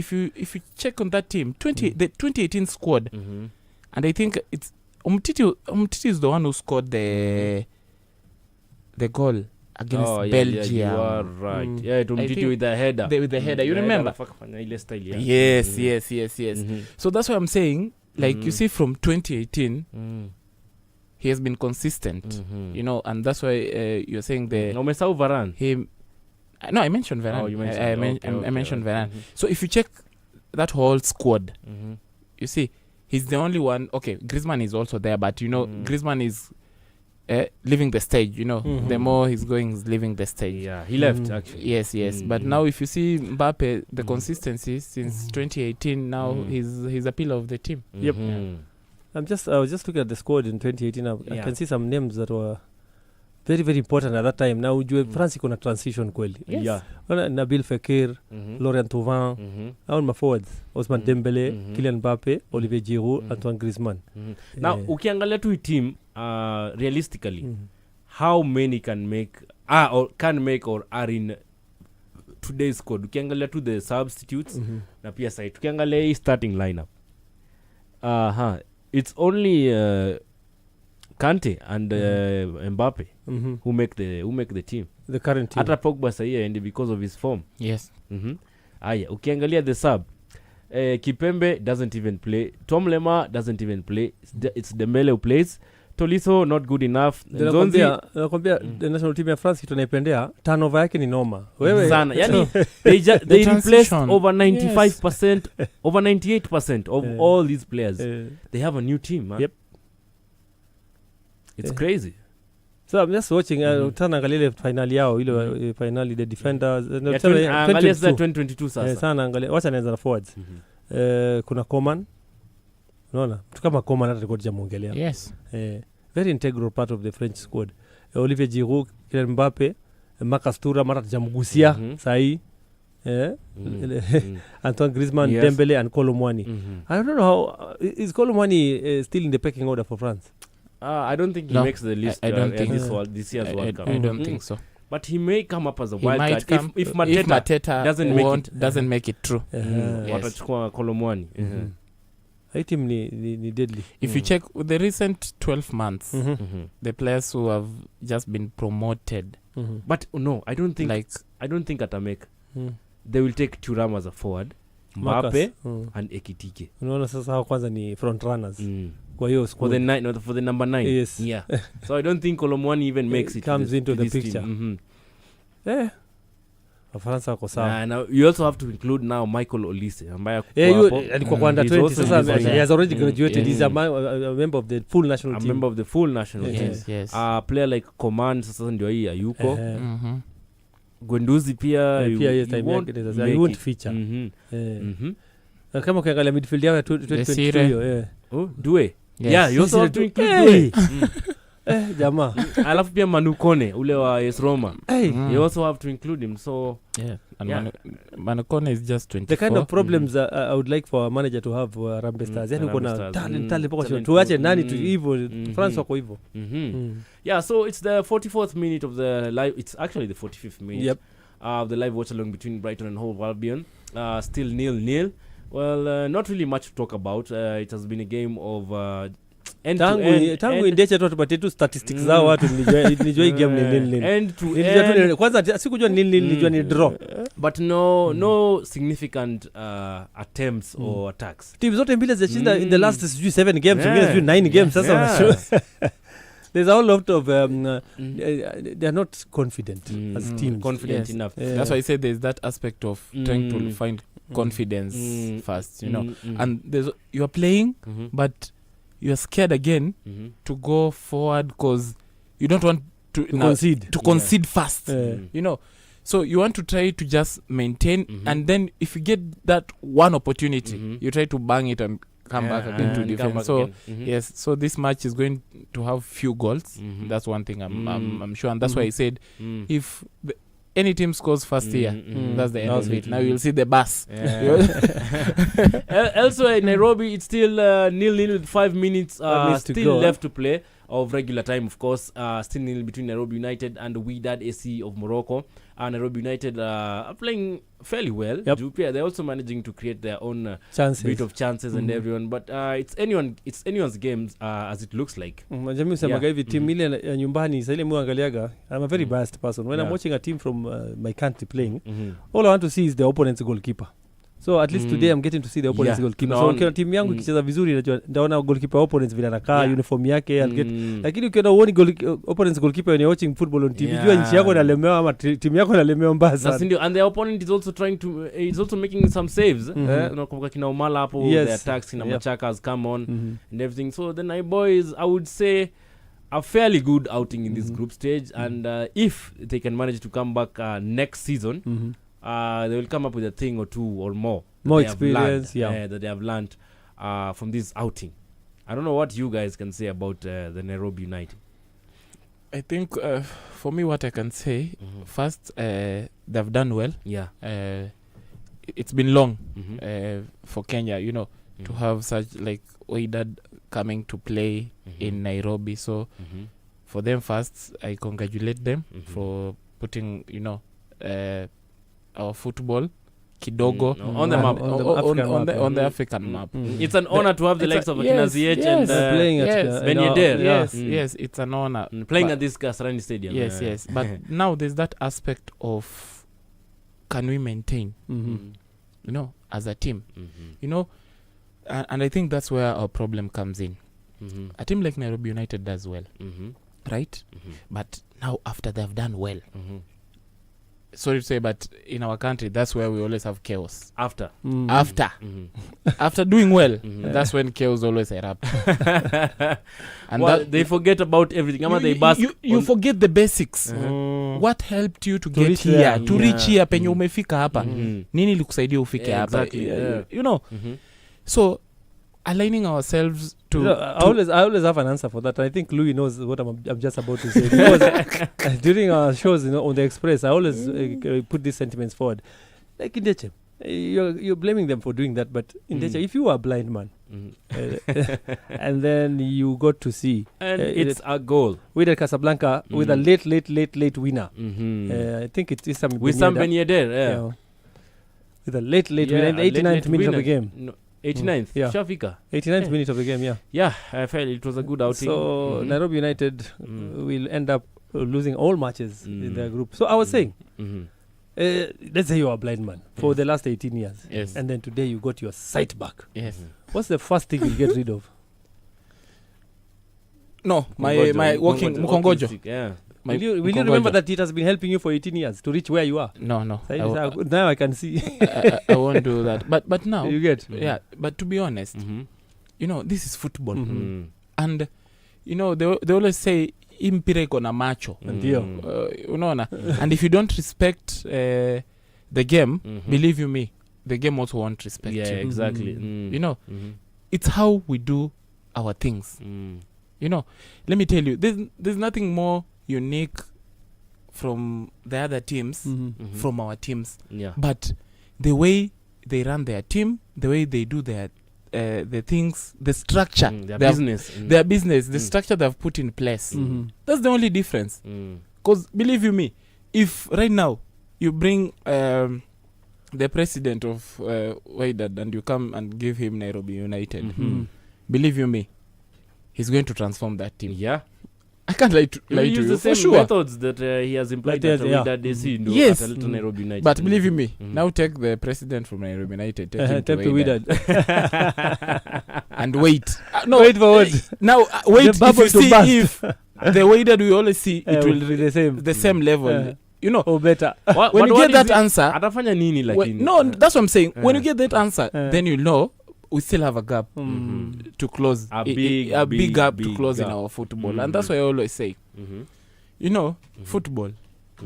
check on that team, the 2018 squad, and I think it's Umtiti is the one who scored the goal against Belgium. You are right. Umtiti with the header. With the header, you remember? Yes. So that's why I'm saying, like you see, from 2018, he has been consistent, you know, and that's why you're saying Umesahau Varane. No, I mentioned Varane. Oh, you mentioned I mentioned Varane. So if you check that whole squad, you see, he's the only one. Okay, Griezmann is also there, but you know, Griezmann is leaving the stage. You know, the more he's going, he's leaving the stage. Yeah, he left actually. Yes. But now, if you see Mbappe, the consistency since 2018, now he's a pillar of the team. Yep. I was just looking at the squad in 2018. I can see some names that were very, very important at that time. Now France iko na transition kweli. Yes. Nabil Fekir, Laurent Thauvin, all my forwards, Ousmane Dembele, Kylian Mbappe, Olivier Giroud, Antoine Griezmann. Now ukiangalia tu team realistically, how many can make or are in today's squad? Ukiangalia tu the substitutes na pia side. Ukiangalia starting lineup. It's only Kante and Mbappe who make the team. The current team. Hata Pogba sahihi and because of his form. Yes. Aya, ukiangalia the sub, Kipembe doesn't even play. Tom Lemar doesn't even play. It's Dembele who plays. Tolisso not good enough. Nakwambia the national team ya France tunaipendea, turnover yake ni noma. Wewe sana. Yani they replaced over 95%, over 98% of all these players. They have a new team, man. Yep. It's crazy. So I'm just watching tana angalia finali yao ile finali the defenders angalia 2022 sasa. Sana angalia wacha naanza na forwards. Kuna Coman. Unaona? Mtu kama Coman hata rekodi jamuongelea. Yes. Very integral part of the French squad. Olivier Giroud, Kylian Mbappe, Marcus Thuram mara jamgusia sahi. Antoine Griezmann, Dembele and Kolo Muani. I don't know how is Kolo Muani still in the pecking order for France. I don't think he makes the list. I don't think this year's World Cup. I don't think so. But he may come up as a wild card if Mateta doesn't make it true. Watachukua Kolo Muani. I team ni deadly. If you check with the recent 12 months, the players who have just been promoted. But no, I don't think Atamek. They will take Thuram as a forward, Mbappe and Ekitike. Unaona sasa hao kwanza ni front runners. Kwa hiyo for the number 9. Yes. Yeah. So I don't think Kolo Muani even makes it. Comes into the picture. Wafaransa wako sawa. Now you also have to include now Michael Olise ambaye alikuwa kwa under 20 sasa he has already graduated. He's a member of the full national team. A member of the full national team. Yes. Player like Coman sasa ndio hii ayuko. Gwenduzi pia you won't feature. Kama ukiangalia midfield yao 2022 Due. Yeah, you also have to include Due. Jamaa. Alafu pia Manu Kone ule wa AS Roma. You also have to include him. So Manu Kone is just 24. The kind of problems I would like for a manager to have Harambee Stars. Yani uko na talent poko tuache nani tu hivyo France wako hivyo. Yeah, so it's the 44th minute of the live. It's actually the 45th minute. Yep. Of the live watch along between Brighton and Hove Albion. Still 0-0. Well, not really much to talk about. It has been a game of tangu indeche tu tupatie tu statistics zao watu nilijua hii game ni nil. End to end. Kwanza sikujua nil nilijua ni draw. But no significant attempts or attacks. Teams zote mbili zishinda in the last 7 games, wengine 9 games sasa. There's a lot of they are not confident as teams. Confident enough. That's why I said there's that aspect of trying to find confidence first, you know. And you are playing, but you are scared again to go forward because you don't want to concede fast, you know. So you want to try to just maintain, and then if you get that one opportunity, you try to bang it and come back again to defense. So yes, so this match is going to have few goals. That's one thing I'm sure, and that's why I said if any team scores first here, that's the end of it. Now you'll see the bus. Elsewhere in Nairobi, it's still 0-0 with 5 minutes still left to play of regular time, of course. Still 0 between Nairobi United and Wydad AC of Morocco. Nairobi United are playing fairly well. They're also managing to create their own bit of chances and everyone, but it's anyone's games as it looks like. Jamii usemaga hivi team ile ya nyumbani sasa ile muangaliaga. I'm a very biased person when I'm watching a team from my country playing. All I want to see is the opponent's goalkeeper. So at least today I'm getting to see the opponent's goalkeeper. So ukiona team yangu ikicheza vizuri najua ndaona goalkeeper opponents vile anakaa, uniform yake and get. Lakini ukiona uone opponent's goalkeeper when you're watching football on TV, jua nchi yako inalemewa ama team yako inalemewa mbaya sana. And the opponent is also making some saves. Unakumbuka kina Omala hapo, the attacks in Machaka has come on and everything. So the Nai boys, I would say, a fairly good outing in this group stage, and if they can manage to come back next season, they will come up with a thing or two or more experience that they have learned from this outing. I don't know what you guys can say about the Nairobi United. I think for me what I can say, first they've done well. It's been long for Kenya, you know, to have such like Wydad coming to play in Nairobi. So for them first, I congratulate them for putting, you know, our football kidogo on the map, on the African map. It's an honor to have the likes of Akina Ziyech and playing at Ben Yedder. Yes, it's an honor playing at this Kasarani Stadium. Yes. But now there's that aspect of can we maintain, you know, as a team, you know, and I think that's where our problem comes in. A team like Nairobi United does well, right? But now after they've done well. Sorry to say, but in our country, that's where we always have chaos. After doing well, that's when chaos always erupts. And they forget about everything. You forget the basics. What helped you to get here, to reach here? Penye umefika hapa. Nini likusaidia ufike hapa? You know. So aligning ourselves to I always have an answer for that. I think Louis knows what I'm just about to say, because during our shows, you know, on the Express, I always put these sentiments forward. like Indeche, you're blaming them for doing that, but Indeche, if you are a blind man, and then you got to see, and it's a goal with Casablanca with a late winner. I think it is Wissam Ben Yedder, yeah. With a late winner in the 89th minute of the game. No, 89th, yeah. Shafika. 89th minute of the game, yeah. Yeah, I felt it was a good outing. So Nairobi United will end up losing all matches in their group. So I was saying, let's say you are a blind man for the last 18 years. Yes. And then today you got your sight back. Yes. What's the first thing you get rid of? No, my walking Mkongojo. Stick, yeah. Will you remember that it has been helping you for 18 years to reach where you are? No. Now I can see. I won't do that. But now, you get. Yeah. But to be honest, this is football, and they always say impire kona macho. Unaona, and if you don't respect the game, believe you me, the game also won't respect you. Yeah, exactly. It's how we do our things. Let me tell you, there's nothing more unique from the other teams from our teams, but the way they run their team, the way they do their the things, the structure, their business, the structure they've put in place, that's the only difference. Because believe you me, if right now you bring the president of Wydad and you come and give him Nairobi United, believe you me, he's going to transform that team. Yeah, I can't lie to you the for same sure. methods that he has employed at Wydad yes. at Nairobi United. But believe you me, now take the president from Nairobi United, take him to Wydad. And wait. No, wait for what? Now wait, if you see if the Wydad we always see, it will be the same level. Or better. When you get that answer, atafanya nini lakini? No, that's what I'm saying. When you get that answer, then you know we still have a gap to close, a big gap to close in our football. And that's why I always say, football,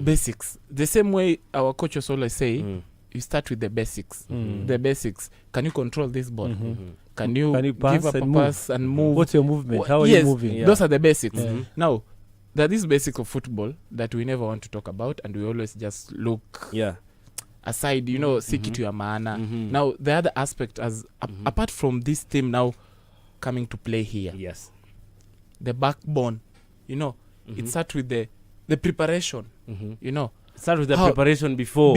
basics. The same way our coaches always say, you start with the basics. The basics. Can you control this ball? Can you pass give up and a pass and move? What's your movement? How are you moving? Yeah. Those are the basics. Now, there are these basics of football that we never want to talk about, and we always just look aside, see kitu ya maana. Now, the other aspect, apart from this team now coming to play here, the backbone, it starts with the preparation, It starts with the preparation before,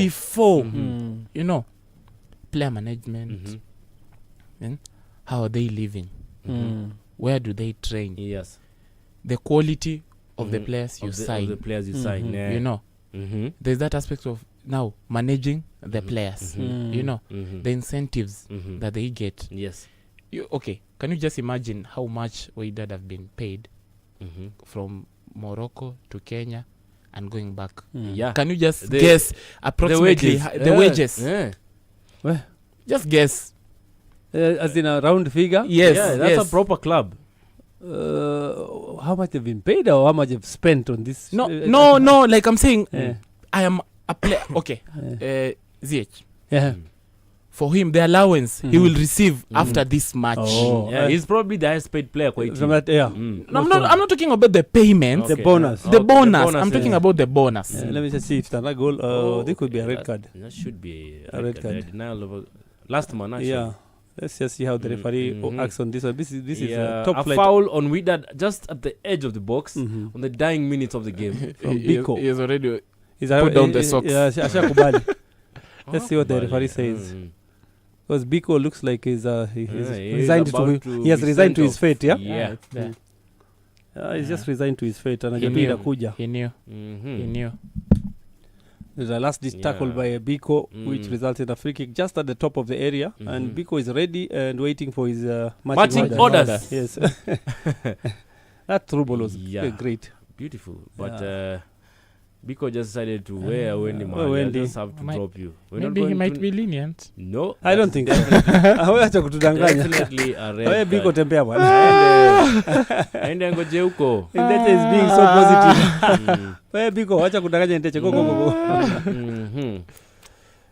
player management, how are they living, where do they train, the quality of the players you sign, there's that aspect of now managing the players, the incentives that they get. Can you just imagine how much Wydad have been paid from Morocco to Kenya and going back? Can you just guess approximately the wages? Well, just guess. As in a round figure? Yes. That's a proper club. How much they've been paid or how much they've spent on this? No, like I'm saying, I am a player. ZH. Yeah. For him, the allowance he will receive after this match. He's probably the highest paid player. I'm not talking about the payment. The bonus. The bonus. I'm talking about the bonus. Let me just see if it's another goal. There could be a red card. That should be a red card. Denial of last man, actually. Yeah. Let's just see how the referee acts on this one. This is top flight. A foul on Wydad just at the edge of the box on the dying minutes of the game. From Biko. He has already put down the socks. Let's see what the referee says. Because Biko looks like he's resigned to he has resigned to his fate, Yeah. He's just resigned to his fate. And he knew. There's a last ditch tackle by Biko, which resulted in a free kick just at the top of the area. And Biko is ready and waiting for his matching orders. Yes. That through ball was great. Beautiful. But Biko just decided to I just have to drop you. Maybe he might be lenient. No, I don't think so. Definitely a red Biko tembea bwana. Aende ngoje huko. Ndeche is being so positive. Wewe Biko acha kudanganya Ndeche. Go.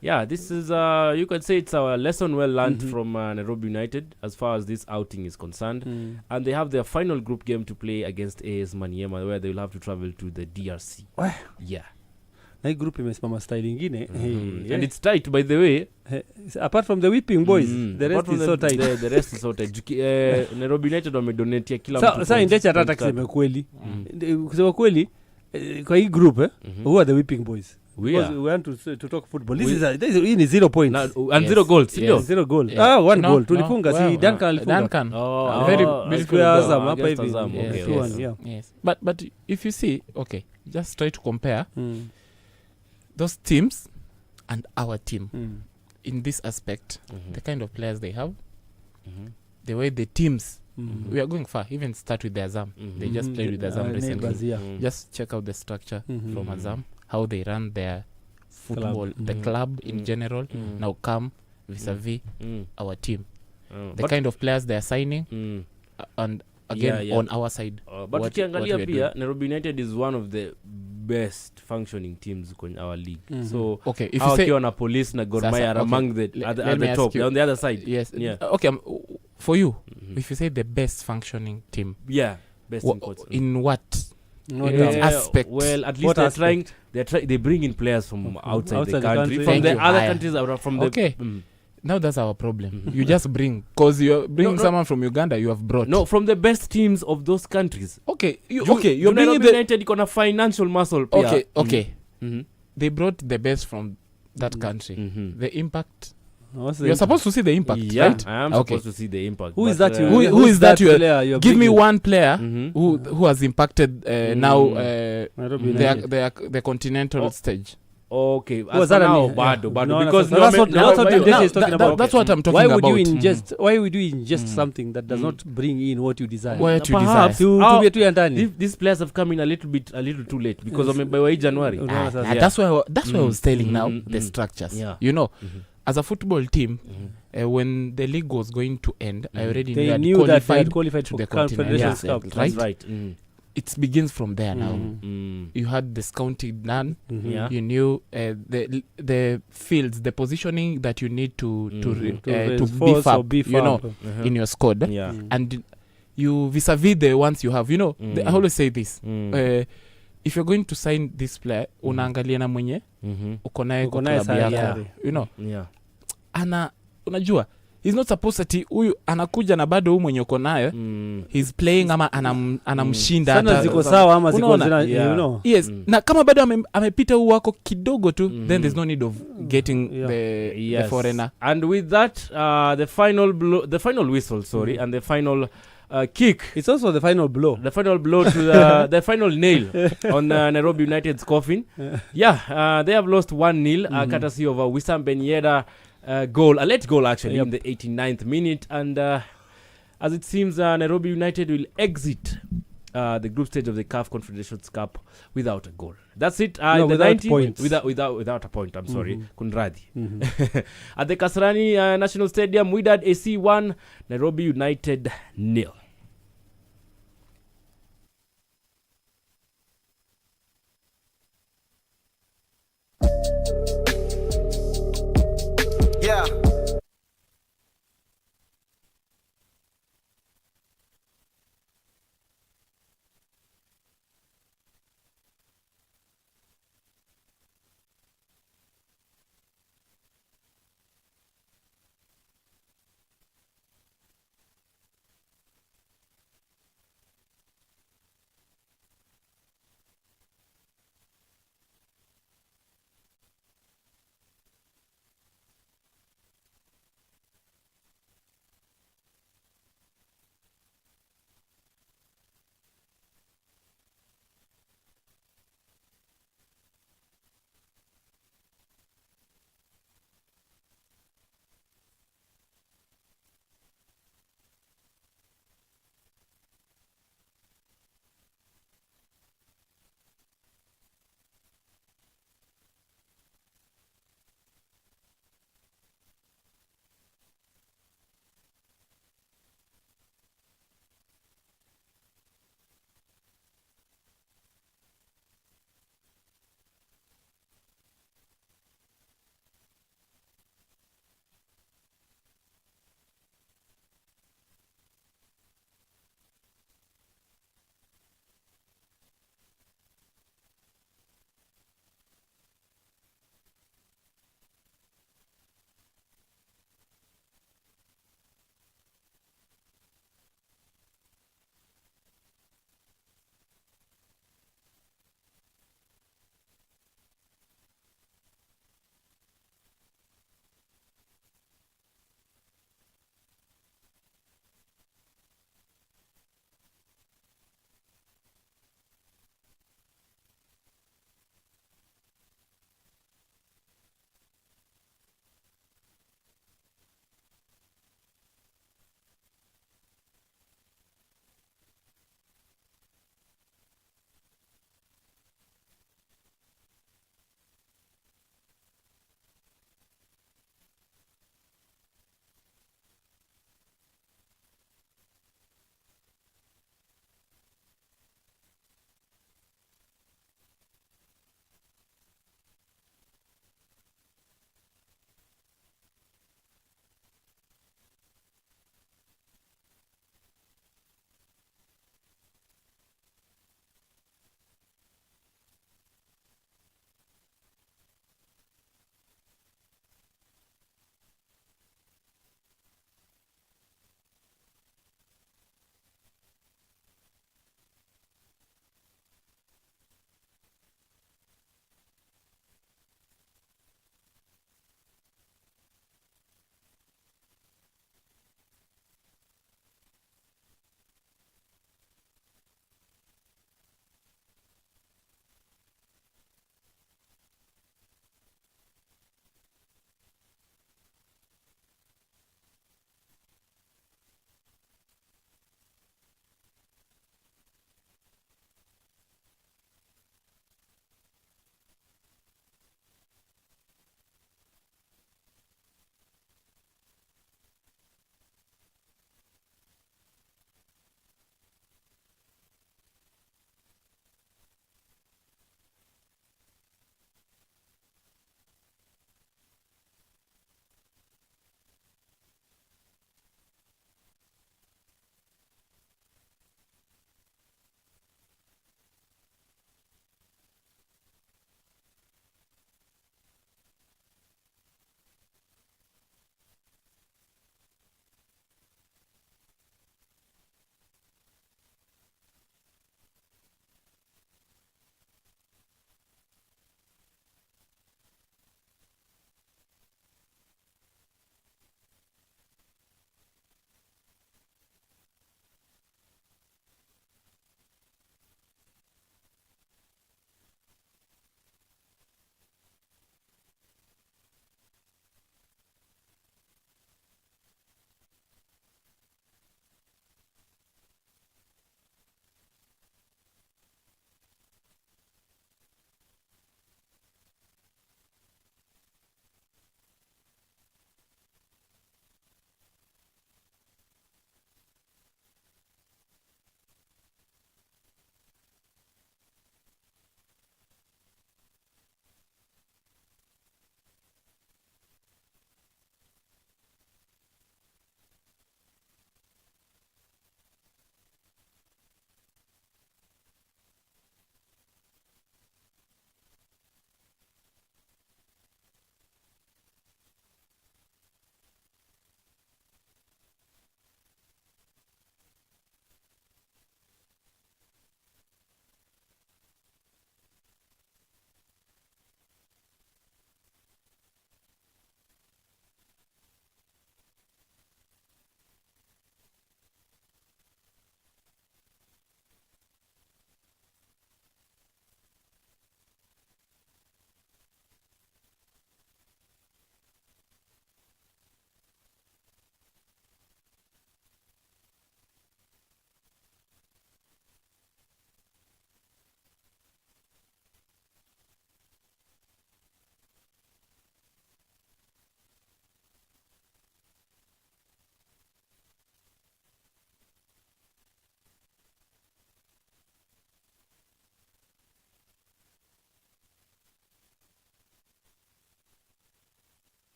Yeah, this is you could say it's a lesson well learned from Nairobi United as far as this outing is concerned. And they have their final group game to play against AS Maniema, where they will have to travel to the DRC. What? Yeah. na hii group imesimama style ingine. And it's tight by the way. Apart from the whipping boys, the rest is so tight. The rest is so tight. Nairobi United wamedonate kila mtu. Sasa Ndecha hata kusema kweli. Kusema kweli kwa hii group who are the whipping boys? We want to talk football. This is 0 points. And 0 goals. Yes, 0 goal. Yeah. 1 goal. Tulifunga si Duncan alifunga. Duncan. Very beautiful Azam hapa hivi. Yes. But if you see, okay, just try to compare those teams and our team in this aspect, the kind of players they have, the way the teams we are going far. Even start with the Azam. They just played with the Azam recently. Just check out the structure from Azam, how they run their football, the club in general. Now come vis-a-vis our team. The kind of players they are signing, and again on our side. But ukiangalia pia Nairobi United is one of the best functioning teams in our league. So okay, if you say on a Police na Gor Mahia are among the at the top, on the other side. Yes. Yeah. Okay, for you, if you say the best functioning team, best in quotes. In what aspect? Well, at least they bring in players from outside the country. From the other countries from the now that's our problem. You just bring, because you're bringing someone from Uganda. You have brought from the best teams of those countries. You're bringing the United got a financial muscle. Okay. They brought the best from that country. The impact. You're supposed to see the impact, right? I am supposed to see the impact. Who is that? Who is that? Give me one player who has impacted now the continental stage. Okay, was that now bad because that's what I'm talking about. Why would you ingest something that does not bring in what you desire? Perhaps these players have come in a little too late because by January. That's why I was telling now the structures. You know, as a football team, when the league was going to end, I already knew that they had qualified to the Confederation Cup, right? It begins from there now. You had the scouting done. You knew the fields, the positioning that you need to beef up, in your squad. And you vis-a-vis the ones you have. You know, I always say this. If you're going to sign this player, unaangalia na mwenye uko naye kwa klabu yako. You know, unajua he's not supposed to huyu anakuja na bado huyu mwenye uko nayo he's playing ama anamshinda sana ziko sawa ama ziko zina, you know. Yes. Na kama bado amepita huyu wako kidogo tu, then there's no need of getting the foreigner. And with that the final whistle, and the final kick. It's also the final blow. The final blow to the final nail on Nairobi United's coffin. They have lost 1-0 courtesy of Wissam Ben Yedder goal, a late goal actually, in the 89th minute. And as it seems, Nairobi United will exit the group stage of the CAF Confederations Cup without a goal. That's it. Without points. Without a point, I'm sorry. Kunradhi. At the Kasarani National Stadium, Wydad AC 1, Nairobi United 0.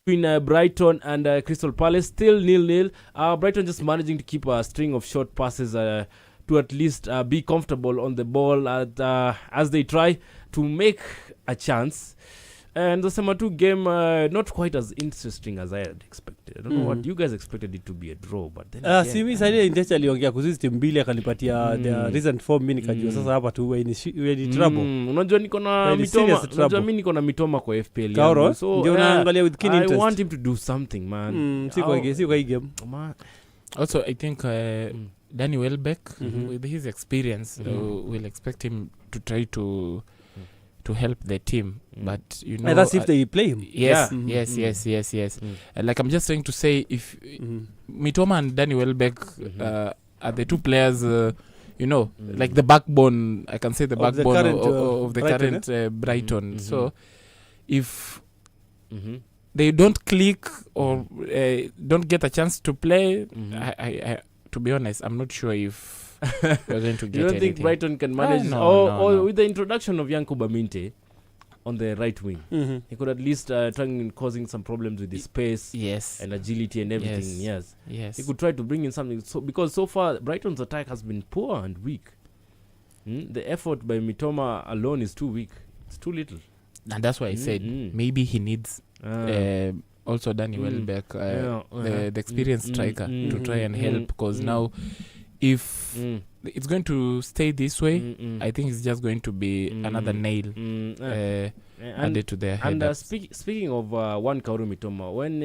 between Brighton and Crystal Palace, still 0-0. Brighton just managing to keep a string of short passes to at least be comfortable on the ball as they try to make a chance. And the Summer 2 game, not quite as interesting as I had expected. I don't know what you guys expected it to be a draw, but then simi saidi Ndecha aliongea kuzizi timu mbili akanipatia the recent form, mimi nikajua sasa hapa tu we ni trouble. Unajua niko na mitoma, unajua mimi niko na mitoma kwa FPL yangu. So ndio naangalia with keen interest. I want him to do something, man. Si kwa hii game. Also I think Danny Welbeck with his experience will expect him to try to help the team, but you know, and that's if they play him. Yes. Like I'm just trying to say, if Mitoma and Danny Welbeck are the two players, you know, like the backbone, I can say the backbone of the Brighton, current Brighton. So if they don't click or don't get a chance to play, I to be honest, I'm not sure if we're going to get you don't anything. think Brighton can manage? No. With the introduction of Yankuba Minte on the right wing, he could at least try causing some problems with his pace, and agility and everything. Yes, he could try to bring in something. So because so far Brighton's attack has been poor and weak. The effort by Mitoma alone is too weak. It's too little, and that's why I said maybe he needs also Danny Welbeck, the experienced striker, to try and help, because now if it's going to stay this way, I think it's just going to be another nail added to their head. And speaking of one Kaoru Mitoma, when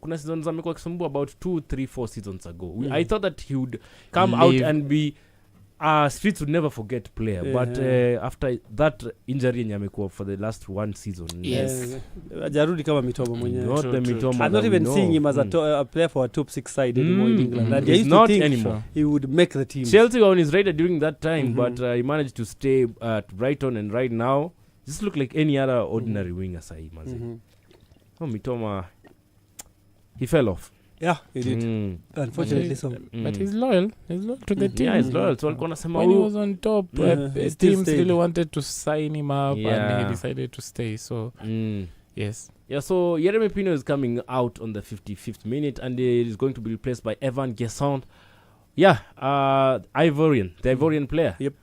kuna seasons amekuwa akisumbua about 2, 3, 4 seasons ago, I thought that he would come out and be Streets would never forget player, but after that injury yenye amekuwa for the last one season, ajarudi kama Mitoma mwenyewe. Not the Mitoma. I'm not even seeing him as a player for a top 6 side anymore in England. And he's not anymore. He would make the team. Chelsea were on his radar during that time, but he managed to stay at Brighton, and right now just look like any other ordinary winger sahi manzi. Mitoma, he fell off. Yeah, he did. Unfortunately so. But he's loyal. He's loyal to the team. Yeah, he's loyal. So when he was on top, teams really wanted to sign him up, and he decided to stay. So, yes. Yeah, so Yeremy Pino is coming out on the 55th minute, and he is going to be replaced by Evan Gesson. Yeah, the Ivorian player. Yep.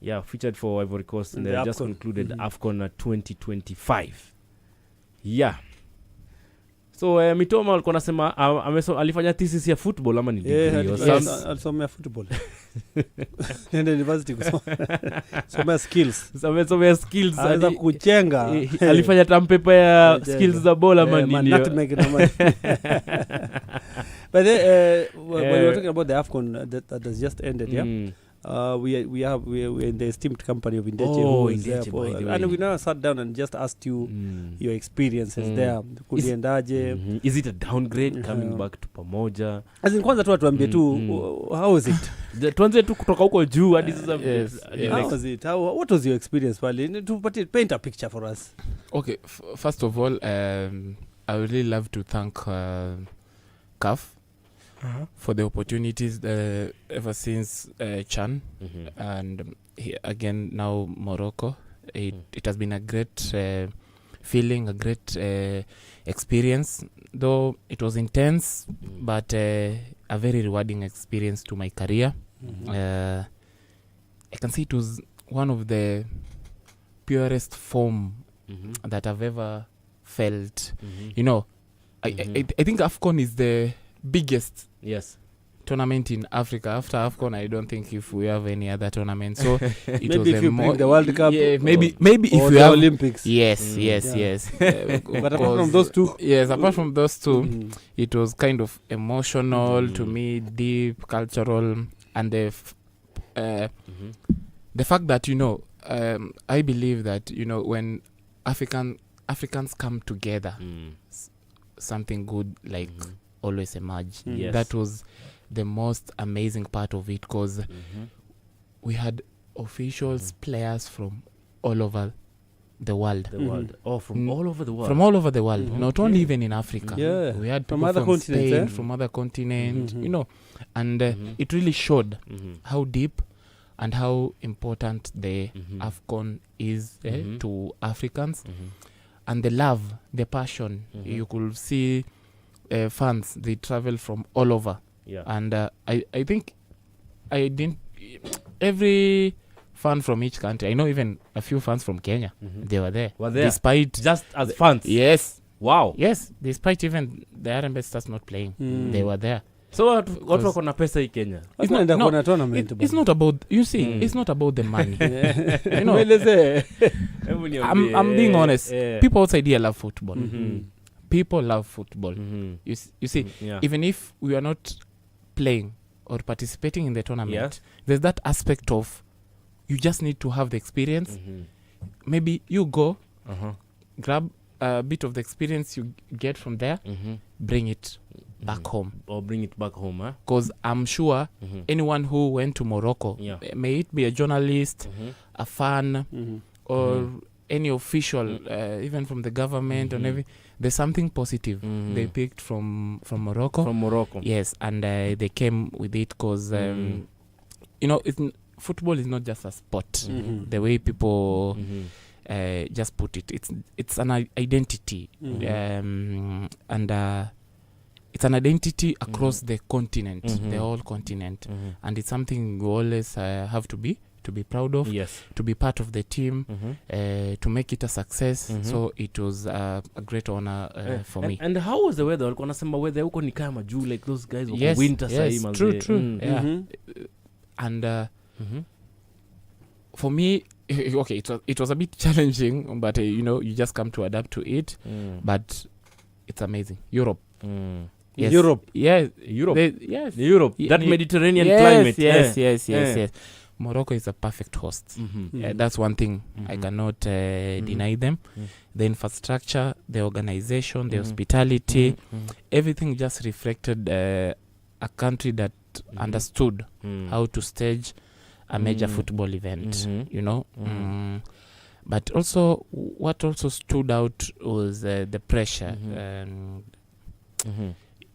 Yeah, featured for Ivory Coast, and they just concluded AFCON 2025. Yeah. So Mitoma alikuwa anasema alifanya thesis ya football ama ni degree? Alisomea football. Nenda university kusoma skills. Somea skills. Anaweza kuchenga. Alifanya tampepa ya skills za bola ama nini? But when we're talking about the AFCON that has just ended, we're in the esteemed company of Indeche, and we now sat down and just asked you your experiences there. Kuliendaje? Is it a downgrade coming back to pamoja? As in kwanza tu atuambie tu how was it? Tuanze tu kutoka huko juu hadi sasa. How was it? What was your experience pale? To paint a picture for us. Okay, first of all, I would really love to thank CAF for the opportunities ever since Chan and again now Morocco. It has been a great feeling, a great experience, though it was intense, but a very rewarding experience to my career. I can say it was one of the purest form that I've ever felt. You know, I think AFCON is the biggest tournament in Africa. After AFCON, I don't think if we have any other tournament. So it maybe was if you bring the World Cup, maybe if we have Olympics. Yes. But apart from those two, it was kind of emotional to me, deep, cultural, and the fact that I believe that when Africans come together, something good always emerge. That was the most amazing part of it, because we had officials, players from all over the world. From all over the world. From all over the world, not only even in Africa. Yeah. We had From people other from continents, Spain, from other continents, and it really showed how deep and how important the AFCON is to Africans. and the love, the passion. You could see fans, they travel from all over. And I think every fan from each country, I know even a few fans from Kenya, they were there. Despite just as fans. Yes. Wow. Yes, despite even the RMB Stars not playing, they were there. So watu wako na pesa hii Kenya. It's not about, you see, it's not about the money. You know, I'm being honest. People outside here love football. People love football. You see, even if we are not playing or participating in the tournament, there's that aspect of you just need to have the experience. Maybe you go, grab a bit of the experience you get from there, bring it back home. Or bring it back home, huh? Because I'm sure anyone who went to Morocco, may it be a journalist, a fan, or any official, even from the government or everything, there's something positive they picked from Morocco. From Morocco. Yes, and they came with it because, you know, football is not just a sport. The way people just put it. It's an identity. And it's an identity across the continent, the whole continent. And it's something we always have to be proud of, to be part of the team, to make it a success. So it was a great honor for me. And how was the weather? Walikuwa nasema weather huko ni kama juu, like those guys were winter yes, true. Yeah. And for me, okay, it was a bit challenging, but you know, you just come to adapt to it. But it's amazing. Europe. Yes. Europe. Yes. Europe. Europe. That Mediterranean climate. Yes. Morocco is a perfect host. That's one thing I cannot deny them. The infrastructure, the organization, the hospitality, everything just reflected a country that understood how to stage a major football event, you know. But also, what also stood out was the pressure.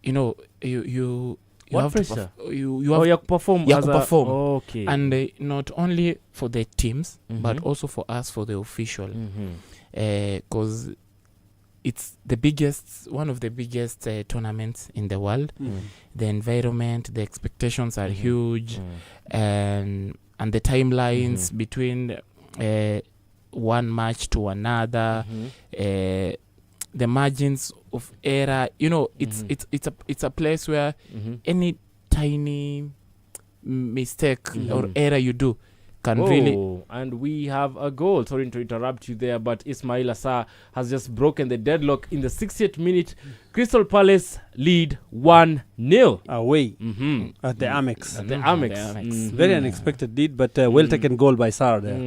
You know, you what have pressure? You have to perform. Okay. And not only for the teams, but also for us, for the official, because it's one of the biggest tournaments in the world. The environment, the expectations are huge, and the timelines between one match to another, the margins of error. You know, it's a place where any tiny mistake or error you do can really. And we have a goal. Sorry to interrupt you there, but Ismail Assar has just broken the deadlock in the 60th minute. Crystal Palace lead 1-0 away at the Amex. At the Amex. Very unexpected lead, but well taken goal by Sarr there.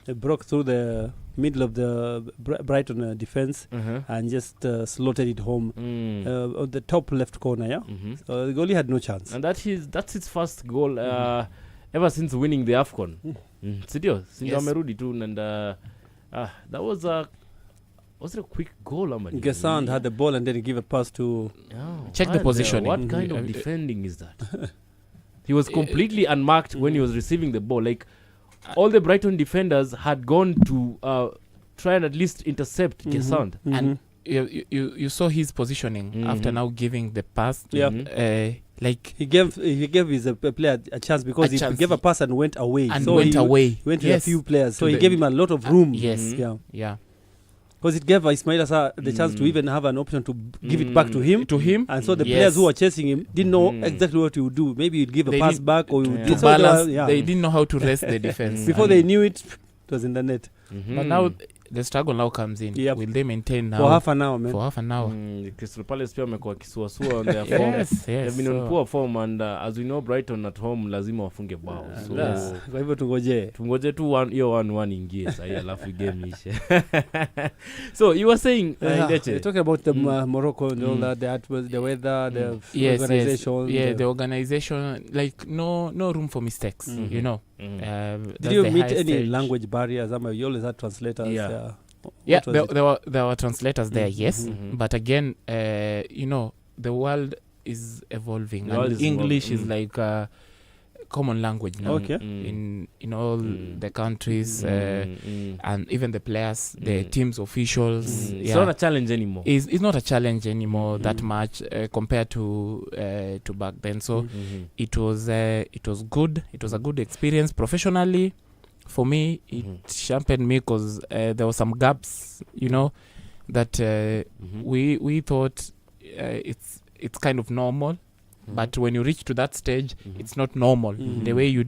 They broke through the middle of the Brighton defense and just slotted it home on the top left corner. So the goalie had no chance. And that's his first goal ever since winning the AFCON. Sindio amerudi tu, and that was it a quick goal? Gesand had the ball and then he gave a pass to check the positioning. What kind of defending is that? He was completely unmarked when he was receiving the ball. Like, all the Brighton defenders had gone to try and at least intercept Gesand. And you saw his positioning after now giving the pass. Like he gave his player a chance because he gave a pass and went away. He went to a few players, so he gave him a lot of room. Yeah. Because it gave Ismail Assar the chance to even have an option to give it back to him. And so the players who were chasing him didn't know exactly what he would do. Maybe he'd give a pass back, or he would do balance. They didn't know how to rest the defense. Before they knew it, it was in the net. But now the struggle now comes in. Will they maintain now? For half an hour, man. For half an hour. Crystal Palace pia wamekuwa kisuasua on their form. They've been on poor form, and as we know, Brighton at home lazima wafunge bao. So kwa hivyo tungoje tu 1-1 ingie sasa, alafu game ishe. So you were saying you're talking about the Morocco and all that, the weather, the organization. The organization, like no room for mistakes, you know. Did you meet any language barriers? You always had translators. There were translators there, yes. But again, you know, the world is evolving. And English is like common language now. Okay. In all the countries, and even the players, the teams officials. It's not a challenge anymore. It's not a challenge anymore that much compared to back then. So it was good. It was a good experience professionally. For me, it sharpened me because there were some gaps, that we thought it's kind of normal. But when you reach to that stage, it's not normal. The way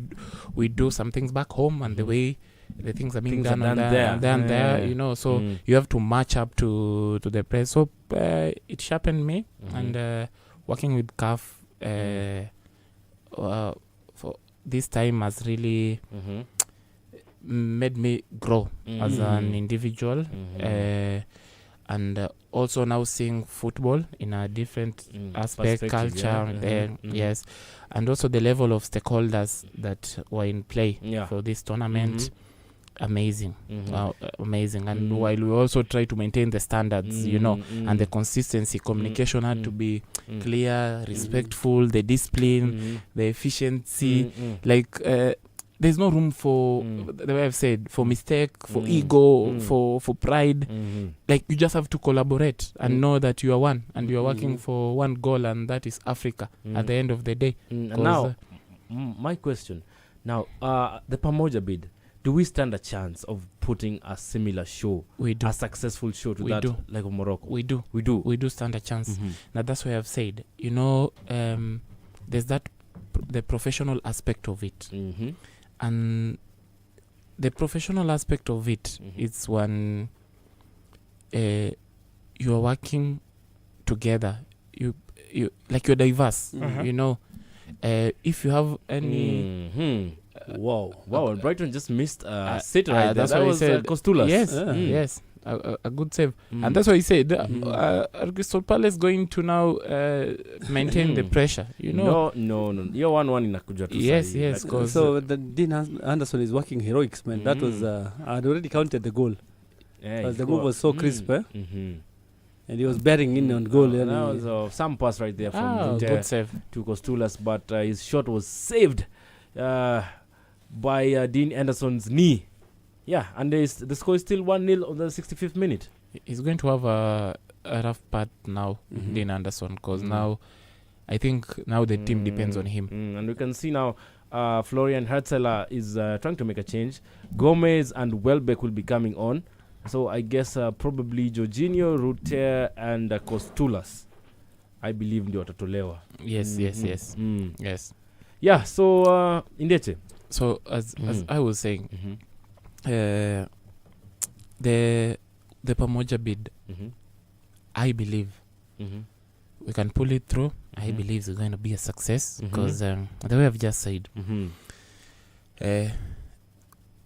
we do some things back home and the way the things are being done there, so you have to match up to the press. So it sharpened me, and working with CAF for this time has really made me grow as an individual. And also now seeing football in a different aspect, culture, yes, and also the level of stakeholders that were in play for this tournament, amazing, amazing. And while we also try to maintain the standards, and the consistency, communication had to be clear, respectful, the discipline, the efficiency, there's no room for, the way I've said, for mistake, for ego, for pride. You just have to collaborate and know that you are one, and you are working for one goal, and that is Africa at the end of the day. Now, my question, now, the Pamoja bid, do we stand a chance of putting a similar show, a successful show to that, like of Morocco? We do stand a chance. Now, that's why I've said, there's the professional aspect of it. And the professional aspect of it is when you are working together. You're diverse. If you have any wow, Brighton just missed a sit right there. That's what was said. Costulas. Yes. A good save. And that's why he said Crystal Palace going to now maintain the pressure, No, you're 1-1 inakuja tu. Yes, so the Dean Anderson is working heroics, man. That was I'd already counted the goal, because the move was so crisp, and he was bearing in on goal. That was some pass right there from good save to Costulas, but his shot was saved by Dean Anderson's knee. Yeah, and the score is still 1-0 on the 65th minute. He's going to have a rough part now, Dean Anderson, because now I think the team depends on him. And we can see now Florian Hertzler is trying to make a change. Gomez and Welbeck will be coming on. So I guess probably Jorginho, Ruter and Costulas, I believe, ndio watatolewa. Yes. Yeah, so Indete. So as I was saying, the Pamoja bid, I believe we can pull it through. I believe it's going to be a success because the way I've just said, the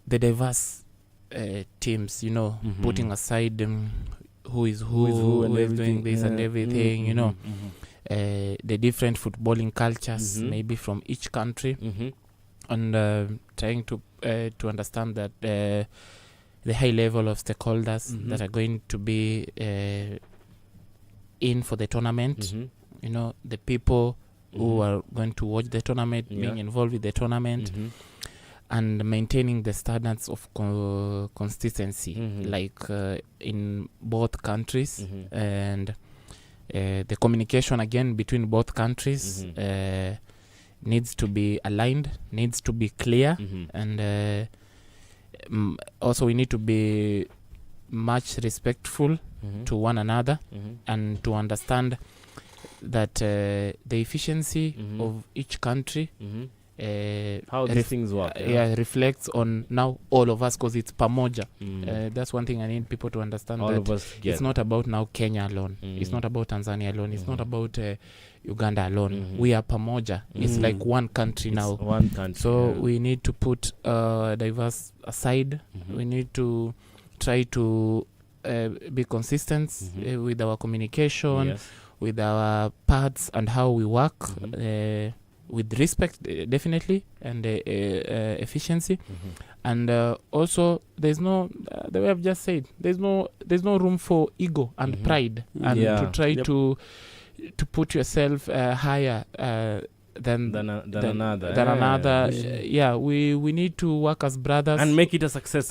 diverse teams, putting aside who is doing this and everything, the different footballing cultures maybe from each country, and trying to understand that the high level of stakeholders that are going to be in for the tournament, the people who are going to watch the tournament, being involved with the tournament, and maintaining the standards of consistency, like in both countries, and the communication again between both countries needs to be aligned, needs to be clear, and also we need to be much respectful to one another, and to understand that the efficiency of each country, how these things work, reflects on now all of us, because it's Pamoja. That's one thing I need people to understand, all that of us it's not about now Kenya alone, it's not about Tanzania alone, it's not about Uganda alone. We are Pamoja. It's like one country now. One country. So we need to put diverse aside. We need to try to be consistent with our communication, with our parts and how we work, with respect, definitely, and efficiency. And also, there's no, the way I've just said, there's no room for ego and pride, and to try to put yourself higher than another. Yeah, we need to work as brothers and make it a success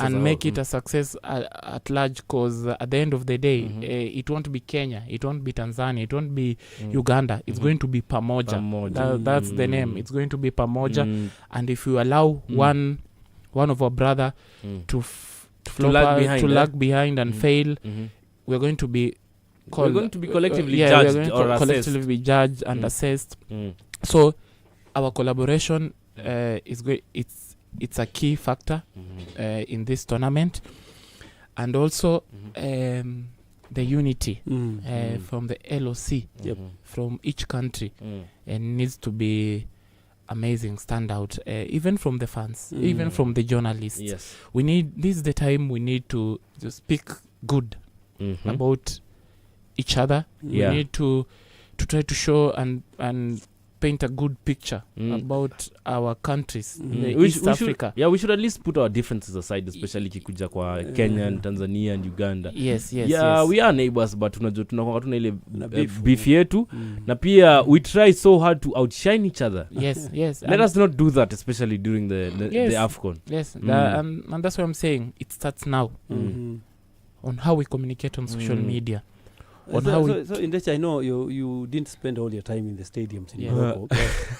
at large, cause at the end of the day it won't be Kenya, it won't be Tanzania, it won't be Uganda, it's going to be pamoja. That's the name. It's going to be pamoja. And if you allow one of our brother to lag behind and fail, we're going to be collectively judged and assessed. So our collaboration is great. It's a key factor in this tournament, and also the unity from the LOC, from each country, and needs to be amazing, stand out, even from the fans, even from the journalists. Yes, this is the time we need to speak good about each other. We need to try to show and paint a good picture about our countries, East Africa. We should at least put our differences aside, especially kikuja kwa Kenya and Tanzania and Uganda. Yes. We are neighbors, but tunakuwa tuna ile beef yetu, na pia we try so hard to outshine each other. Yes. Let us not do that, especially during the AFCON. Yes, and that's what I'm saying. It starts now on how we communicate on social media. So Indeche, I know you didn't spend all your time in the stadiums in Morocco.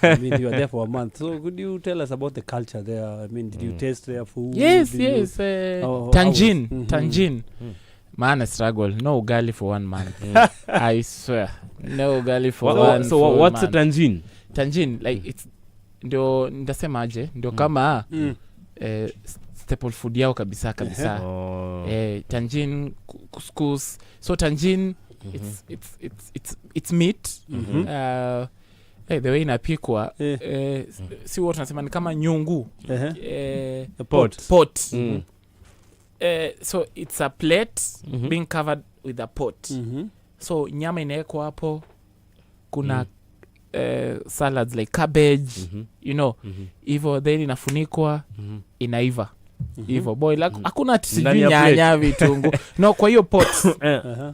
I mean, you were there for a month. So could you tell us about the culture there? I mean, did you taste their food? Yes. Tangine. Man, I struggle. No ugali for 1 month. I swear. No ugali for 1 month. So what's a tangine? Tangine, like it's ndio ndasemaje, ndio kama staple food yao kabisa. Tangine, couscous. So tangine, it's meat. The way inapikwa, si watu nasema ni kama nyungu. Pot. So it's a plate being covered with a pot. So nyama inaekwa hapo, kuna salads like cabbage, you know, hivyo then inafunikwa, inaiva. Hivyo boy, hakuna tisijui nyanya vitungu. No, kwa hiyo pot,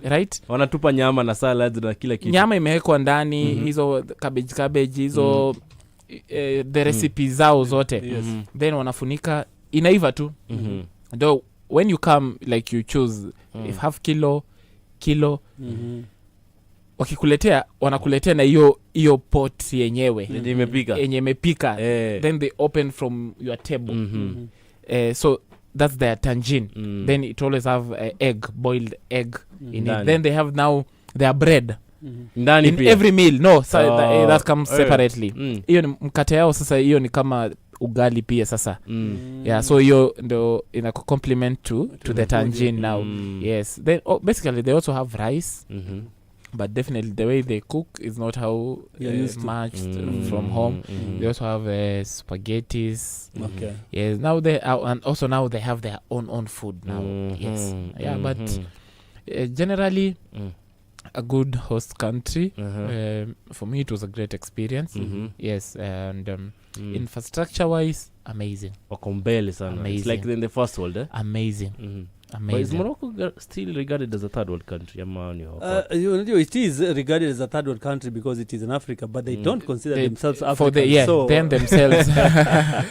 right? Wanatupa nyama na salads na kila kitu. Nyama imewekwa ndani, hizo cabbage hizo the recipes zao zote. Then wanafunika, inaiva tu. Though when you come, like you choose if half kilo, wakikuletea, wanakuletea na hiyo pot yenyewe yenye imepika. Then they open from your table. So that's their tangine. Then it always have boiled egg in it. Then they have now their bread in every meal. No, so that comes separately. Hiyo ni mkate yao sasa, hiyo ni kama ugali pia sasa. Yeah, so hiyo ndo ina complement to the tangine now. Yes. Then basically they also have rice. But definitely the way they cook is not how much from home. They also have spaghettis. Okay. Yes. Now they and also now they have their own food now. Yes. Yeah. But generally, a good host country. For me, it was a great experience. Yes, and infrastructure-wise, amazing. Amazing. It's like in the first world. Amazing. But is Morocco still regarded as a third world country? It is regarded as a third world country because it is in Africa, but they don't consider themselves African. Them themselves.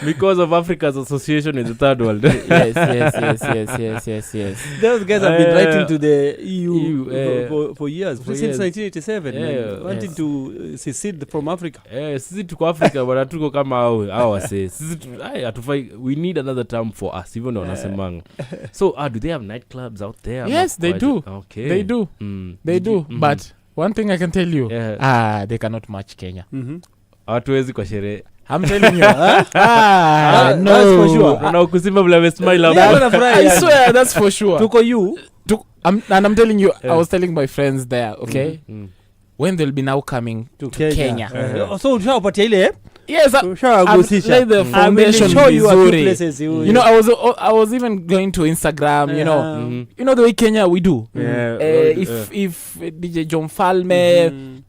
Because of Africa's association with the third world. Yes. Those guys have been writing to the EU for years, since 1987, wanting to secede from Africa. Sisi tuko Africa, but hatuko kama hao wase. We need another term for us, even though wanasemanga. So, do they have nightclubs out there? Yes, they do. Okay. They do. They do. But one thing I can tell you, they cannot match Kenya. Hatuwezi kwa sherehe. I'm telling you. No. That's for sure. Na ukusima vile smile up. I swear that's for sure. Tuko you. I'm telling you, I was telling my friends there, okay? When they'll be now coming to Kenya. So ushapatia ile yes, I've the foundation show you a few places. You know, I was even going to Instagram. You know, you know the way Kenya we do. Yeah. If DJ John Falme,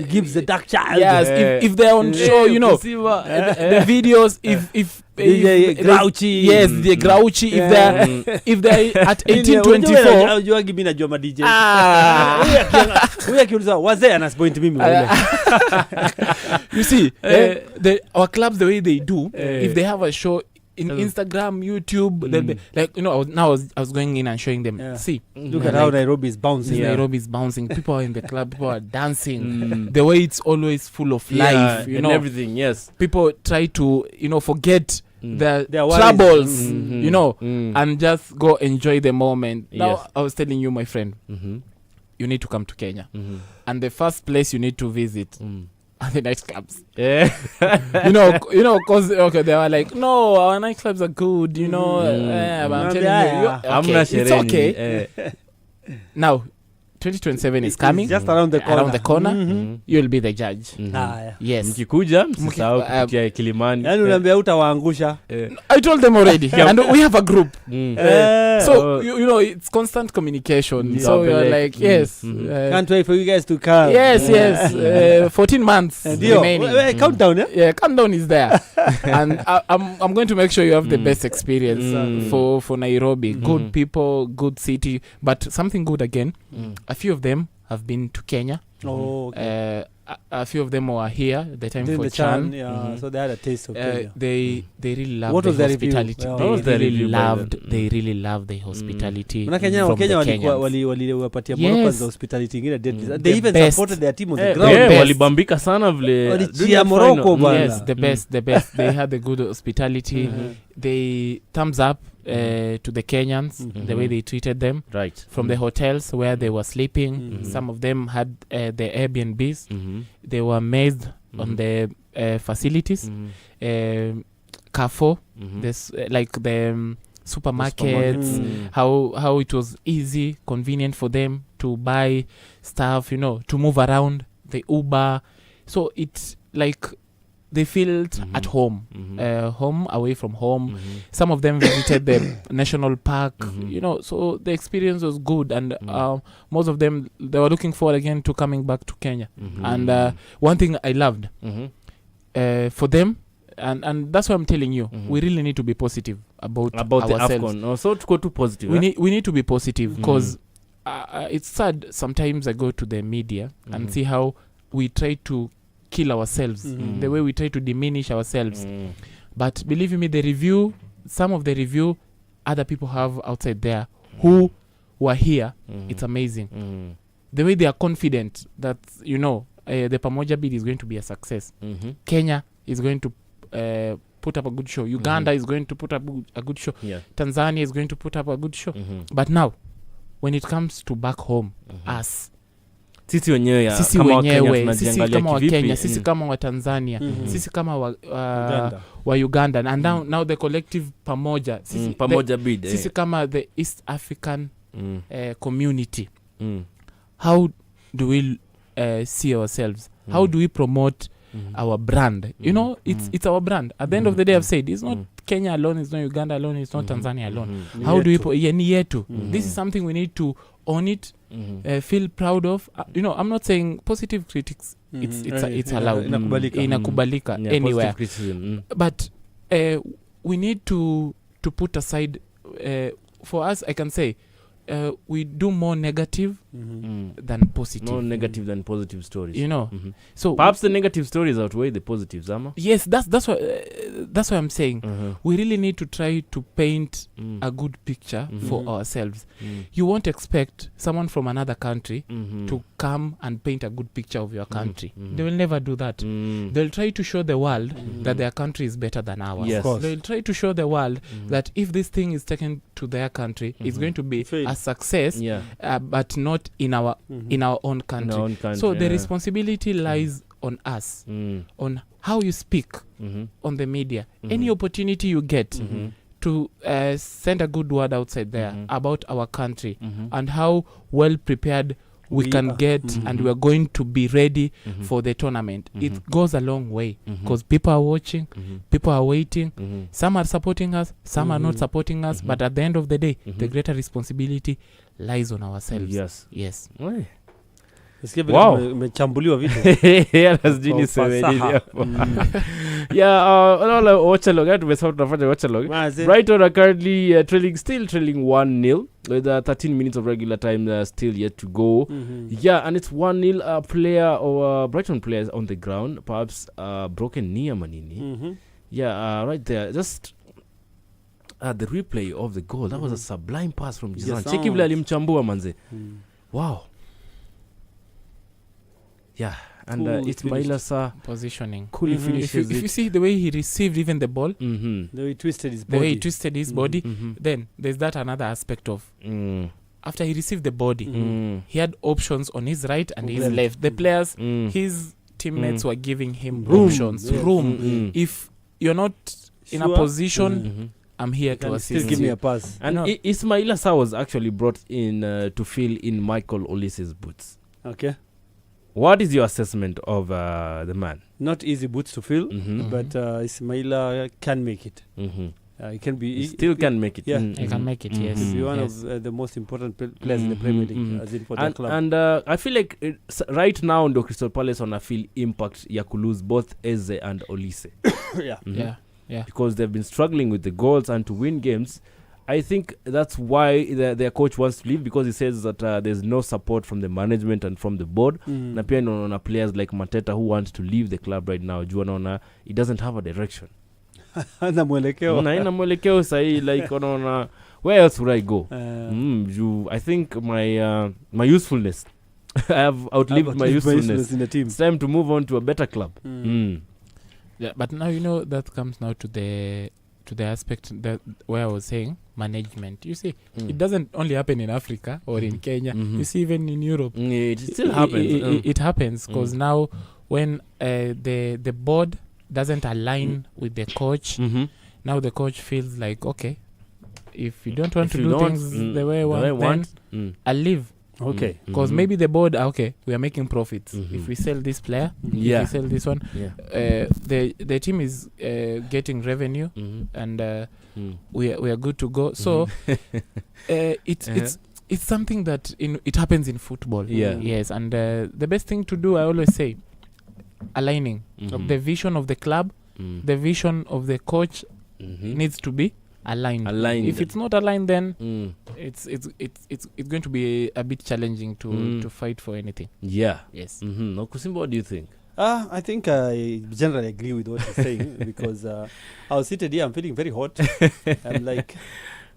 gives the dark child. Yes, if they're on show, you know, the videos, if grouchy. Yes, the grouchy. If they're at 1824. Unajua gibi najua ma DJ. Huyu akiuliza wazee anapoint mimi wale. You see, our clubs, the way they do, if they have a show in Instagram, YouTube, they'll be like, you know, I was going in and showing them. See, look at how Nairobi is bouncing. Nairobi is bouncing. People are in the club. People are dancing. The way it's always full of life, you and know, everything. Yes, people try to, you know, forget their troubles, you know, and just go enjoy the moment. Now, I was telling you, my friend, you need to come to Kenya, and the first place you need to visit are the nightclubs. you know, cause they were like, no, our nightclubs are good, you know. But I'm telling you, it's okay. Now, 2027 is coming. It's just around the corner. You'll be the judge. Yes. Mkikuja msisahau kupitia Kilimani. Yaani unaambia utawaangusha. I told them already. And we have a group. So you know, it's constant communication. So we are like, yes. Can't wait for you guys to come. Yes. 14 months remaining. Countdown, yeah? Yeah, countdown is there. And I'm going to make sure you have the best experience for Nairobi. Good people, good city, but something good again. A few of them have been to Kenya. A few of them were here the time for Chan. So they had a taste of Kenya. They really loved what the was their hospitality. They really loved the hospitality. Kenya waliwapatia Morocco the hospitality ingine. They even supported their team on the ground. Walibambika sana vile walichia Morocco bana. Yes, the best. They had the good hospitality. They thumbs up to the Kenyans, the way they treated them, right, from the hotels where they were sleeping. Some of them had the Airbnbs. They were amazed on the facilities. Carrefour, this like the supermarkets, how it was easy, convenient for them to buy stuff, you know, to move around, the Uber. So it's like they felt at home, home away from home. Some of them visited the national park, you know, so the experience was good. And most of them, they were looking forward again to coming back to Kenya. And one thing I loved for them, and that's why I'm telling you, we really need to be positive about ourselves. The AFCON. So to go too positive. We need to be positive because it's sad. Sometimes I go to the media and see how we try to kill ourselves, the way we try to diminish ourselves. But believe me, some of the review other people have outside there who were here, it's amazing. The way they are confident that, you know, the Pamoja bid is going to be a success. Kenya is going to put up a good show. Uganda is going to put up a good show. Tanzania is going to put up a good show. But now, when it comes to back home, us, sisi wenyewe sisi kama wa Kenya, sisi kama wa Tanzania, sisi kama wa Uganda, and now the collective Pamoja, sisi kama the East African community. How do we see ourselves? How do we promote our brand? You know, it's our brand. At the end of the day, I've said it's not Kenya alone, it's not Uganda alone, it's not Tanzania alone. How do we this is something we need to own it, feel proud of. You know, I'm not saying positive critics, it's allowed, inakubalika anywhere, but we need to put aside, for us, I can say we do more negative than positive. More negative than positive stories. You know, so perhaps the negative stories outweigh the positives, Ama? Yes, that's what I'm saying. We really need to try to paint a good picture for ourselves. You won't expect someone from another country to come and paint a good picture of your country. They will never do that. They'll try to show the world that their country is better than ours. Yes. They'll try to show the world that if this thing is taken to their country, it's going to be a success, but not in our own country. So the responsibility lies on us, on how you speak on the media. Any opportunity you get to send a good word outside there about our country and how well prepared we can get, and we are going to be ready for the tournament. It goes a long way because people are watching, people are waiting. Some are supporting us, some are not supporting us, but at the end of the day, the greater responsibility lies on ourselves. Yes. Yes. Wow. Umechambuliwa vitu. Lazima nisemeje hapo. Yeah, watch along. Tumesema tunafanya watch along. Brighton are currently trailing 1-0 with 13 minutes of regular time still yet to go. Yeah, and it's 1-0 player or Brighton players on the ground, perhaps broken knee manini. Yeah, right there. Just the replay of the goal. That was a sublime pass from Jizan. Cheki vile alimchambua manze. Wow. Yeah, and Ismaila Sarr positioning. Cool finishes. If you see the way he received even the ball, the way he twisted his body, then there's that another aspect of after he received the body, he had options on his right and his left. The players, his teammates were giving him options, room. If you're not in a position, I'm here to assist. Still give me a pass. And Ismaila Sarr was actually brought in to fill in Michael Olise's boots. Okay. What is your assessment of the man? Not easy boots to fill, but Ismaila can make it. He can be. He still can make it. Yeah, he can make it. Yes, he'll be one of the most important players in the Premier League, as in for the club. And I feel like right now, the Crystal Palace on a feel impact. You could lose both Eze and Olise. Yeah. Because they've been struggling with the goals and to win games. I think that's why their coach wants to leave, because he says that there's no support from the management and from the board. Na pia naona players like Mateta who want to leave the club right now. Juu anaona he doesn't have a direction. Na mwelekeo sahi, like unaona where else would I go? I think my usefulness I have outlived my usefulness in the team. It's time to move on to a better club. Yeah, but now that comes now to the aspect that where I was saying management. You see, it doesn't only happen in Africa or in Kenya. You see, even in Europe, it still happens. It happens because now when the board doesn't align with the coach, now the coach feels like, okay, if you don't want to do things the way I want, then I'll leave. Okay. Because maybe the board, okay, we are making profits. If we sell this player, if we sell this one, the team is getting revenue, and we are good to go. So it's something that it happens in football. Yes, and the best thing to do, I always say, aligning of the vision of the club, the vision of the coach needs to be aligned. If it's not aligned, then it's going to be a bit challenging to fight for anything. Yes. Kusimba, what do you think? I think I generally agree with what you're saying because I was seated here, I'm feeling very hot. I'm like,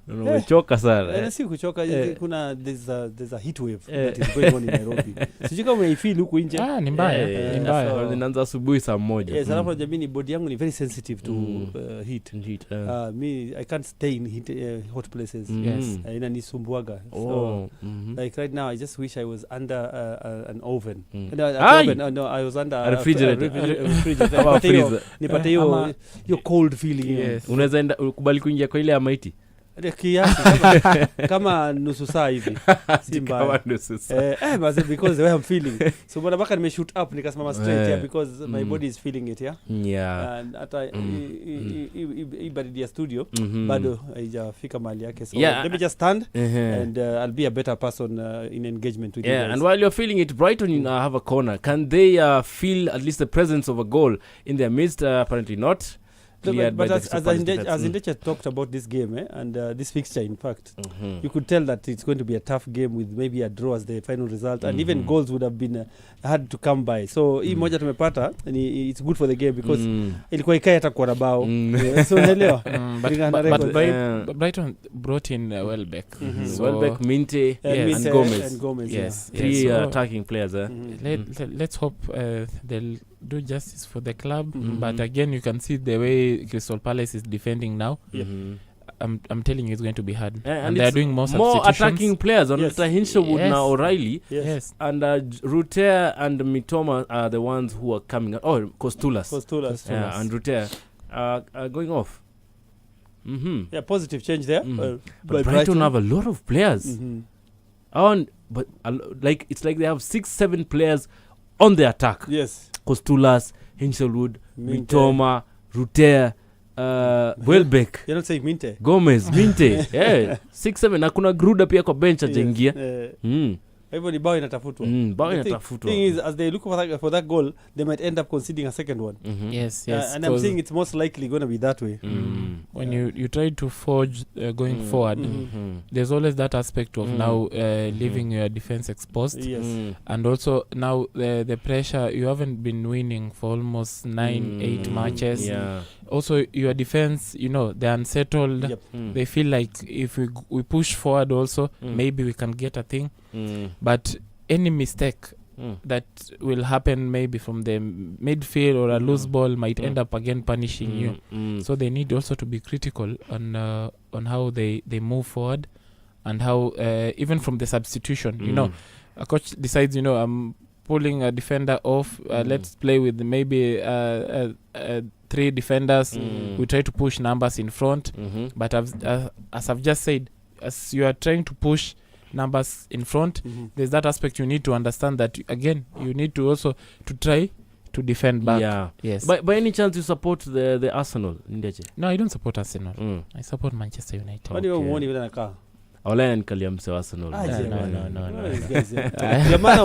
umechoka sana. Si kuchoka, kuna there's a heat wave that is going on in Nairobi. Sijui kama umeifeel huko nje. Ni mbaya. Ninaanza asubuhi saa 1. Yes, alafu jamii body yangu ni very sensitive to heat. Me, I can't stay in hot places. Yes. Inanisumbuaga. So like right now I just wish I was under an oven. I was under a refrigerator. Nipate hiyo cold feeling. Yes. Unaweza enda kubali kuingia kwa ile ya maiti. Kiasi kama nusu saa hivi si mbaya because the way I'm feeling, so bwana baka nimeshoot up nikasimama straight here because my body is feeling it and hata ibadi ya studio bado haijafika mahali yake, so let me just stand and I'll be a better person in engagement with you guys. And while you're feeling it, Brighton have a corner. Can they feel at least the presence of a goal in their midst? Apparently not. But as Indecha talked about this game and this fixture, in fact, you could tell that it's going to be a tough game with maybe a draw as the final result, and even goals would have been hard to come by. So hii moja tumepata, and it's good for the game because ilikuwa ikae hata kwa bao. So unaelewa. But Brighton brought in Welbeck. So Welbeck, Minte, and Gomez. Yes. Three attacking players. Let's hope they'll do justice for the club, but again you can see the way Crystal Palace is defending now. I'm telling you it's going to be hard, and they're doing more attacking players on Hinshelwood now, O'Reilly, and Ruter and Mitoma are the ones who are coming out. Kostulas, and Ruter are going off. Positive change there. But Brighton have a lot of players but like it's like they have 6-7 players on the attack. Kostulas, Hinshelwood, Mitoma, Ruter, Welbeck. You're not saying Gomez, Minte. 6-7 na kuna Gruda pia kwa bench ajengia. hivyo ni bao inatafutwa. Bao inatafutwa. Thing is, as they look for that goal, they might end up conceding a second one. Yes, and I'm saying it's most likely going to be that way. When you try to forge going forward, there's always that aspect of now leaving your defense exposed. Yes. And also now the pressure, you haven't been winning for almost 9-8 matches. Also your defense, they're unsettled. They feel like if we push forward also, maybe we can get a thing. But any mistake that will happen maybe from the midfield or a loose ball might end up again punishing you. So they need also to be critical on how they move forward, and how even from the substitution, a coach decides, I'm pulling a defender off, let's play with maybe 3 defenders. We try to push numbers in front, but as I've just said, as you are trying to push numbers in front, there's that aspect you need to understand, that again you need to also to try to defend back. Yes. By any chance you support the Arsenal, Ndeje? No, I don't support Arsenal. I support Manchester United. What do you want even anakaa? Awala nikalia mse wa Arsenal. No. Ndio maana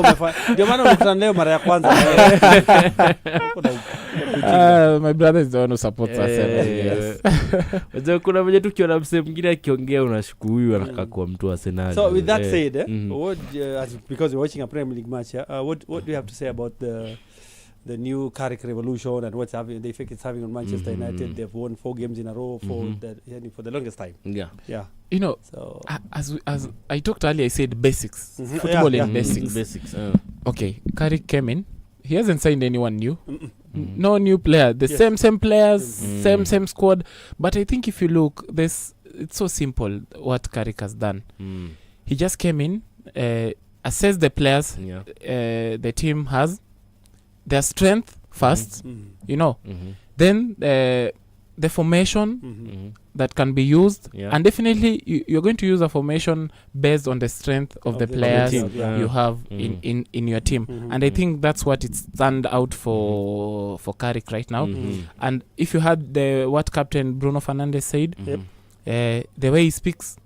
umekutana leo mara ya kwanza. My brother is the one who supports Arsenal. Yes. Wazee kuna mmoja tu kiona mse mwingine akiongea unashuku huyu anakaa kwa mtu wa Arsenal. So with that said, what because you're watching a Premier League match, what do you have to say about the new Carrick revolution and what's having the effect it's having on Manchester United? They've won 4 games in a row for the longest time. Yeah. So as I talked earlier, I said basics. Football and basics. Okay, Carrick came in. He hasn't signed anyone new. No new player. The same players, same squad. But I think if you look, it's so simple what Carrick has done. He just came in, assessed the players the team has, their strength first, then the formation that can be used, and definitely you're going to use a formation based on the strength of the players you have in your team. And I think that's what it stand out for Carrick right now. And if you had what Captain Bruno Fernandes said, the way he speaks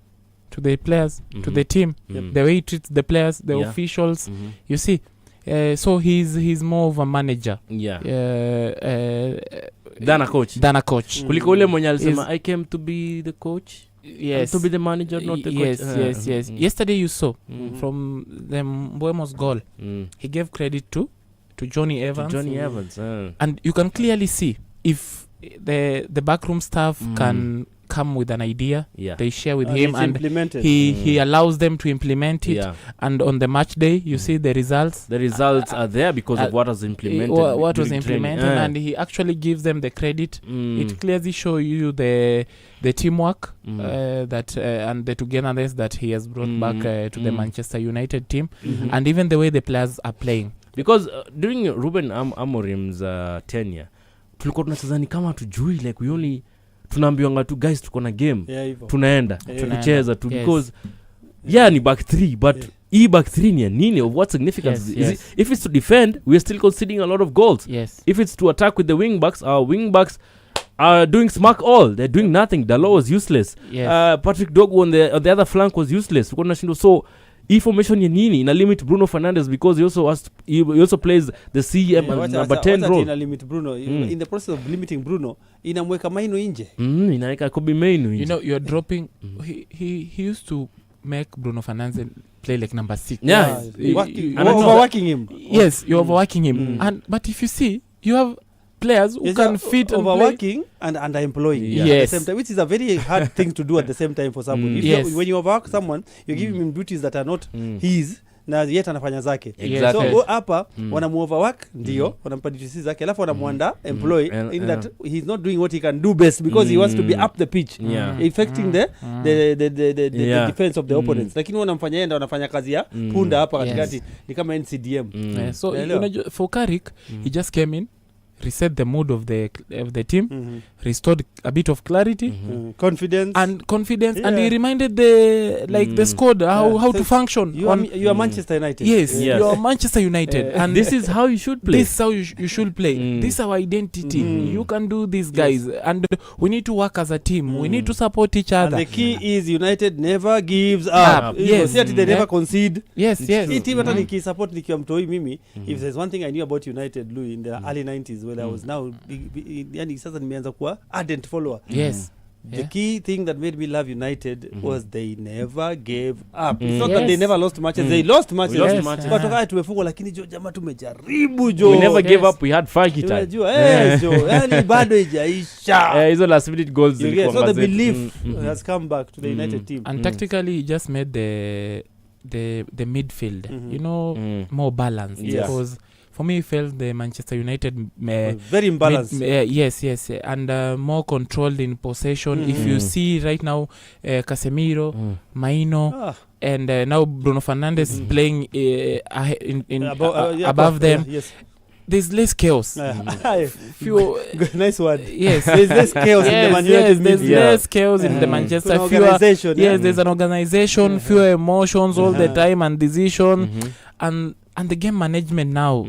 to the players, to the team, the way he treats the players, the officials, you see, so he's more of a manager than a coach. Kuliko ule mwenye alisema I came to be the coach, to be the manager, not the coach. Yes. Yesterday you saw from the Mbeumo's goal, he gave credit to Johnny Evans. And you can clearly see if the backroom staff can come with an idea, they share with him, and he allows them to implement it. And on the match day you see the results are there because of what was implemented, and he actually gives them the credit. It clearly shows you the teamwork that and the togetherness that he has brought back to the Manchester United team, and even the way the players are playing, because during Ruben Amorim's tenure tulikuwa tunachezani kama tujui, like we only tunaambiwa tu guys tuko na game, tunaenda tukicheza tu, because ni back 3, but back 3 ni nini, of what significance is it? If it's to defend, we are still conceding a lot of goals. If it's to attack with the wing backs, our wing backs are doing smack all. They're doing nothing. Dalot was useless. Patrick Dogu on the other flank was useless. So formation ya nini ina limit Bruno Fernandes, because he also plays the CM and number 10 role. Ina limit Bruno in the process of limiting Bruno, inamweka Maino nje. Inaweka Kobe Maino nje. You're dropping he used to make Bruno Fernandes play like number 6. Overworking him. Yes, you're overworking him. But if you see, you have players who can fit and overworking and underemploying at the same time, which is a very hard thing to do at the same time for somebody. When you overwork someone, you're giving him duties that are not his, na yet anafanya zake. So hapa wanamuoverwork, ndio wanampa duties zake, alafu wanamuanda employ in that he's not doing what he can do best, because he wants to be up the pitch, affecting the defense of the opponents. Lakini wanamfanya yenda wanafanya kazi ya punda hapa katikati, ni kama NCDM. So for Carrick, he just came in, reset the mood of the team, restored a bit of clarity, confidence, and he reminded the squad how to function. You are Manchester United. Yes, you are Manchester United, and this is how you should play. This is how you should play. This is our identity. You can do this, guys, and we need to work as a team. We need to support each other. And the key is United never gives up. Yes, they never concede. Yes. Hii team hata nikisupport nikiwa mtoi mimi, if there's one thing I knew about United, Louis, in the early 90s when I was now yani sasa nimeanza kuwa ardent follower. Yes. The key thing that made me love United was they never gave up. It's not that they never lost matches. They lost matches. But wakati tumefungwa lakini jo jamaa tumejaribu jo. We never gave up. We had fight time. Jo, yani bado haijaisha. Hizo last minute goals zilikuwa. So the belief has come back to the United team. And tactically he just made the midfield, more balanced, because for me, I felt the Manchester United very imbalanced. Yes, and more controlled in possession. If you see right now, Casemiro, Maino, and now Bruno Fernandes is playing above them. Yes. There's less chaos. Nice word. Yes, there's less chaos in the Man United. There's less chaos in the Manchester. Organization. There's an organization, fewer emotions all the time, and decision, and the game management now,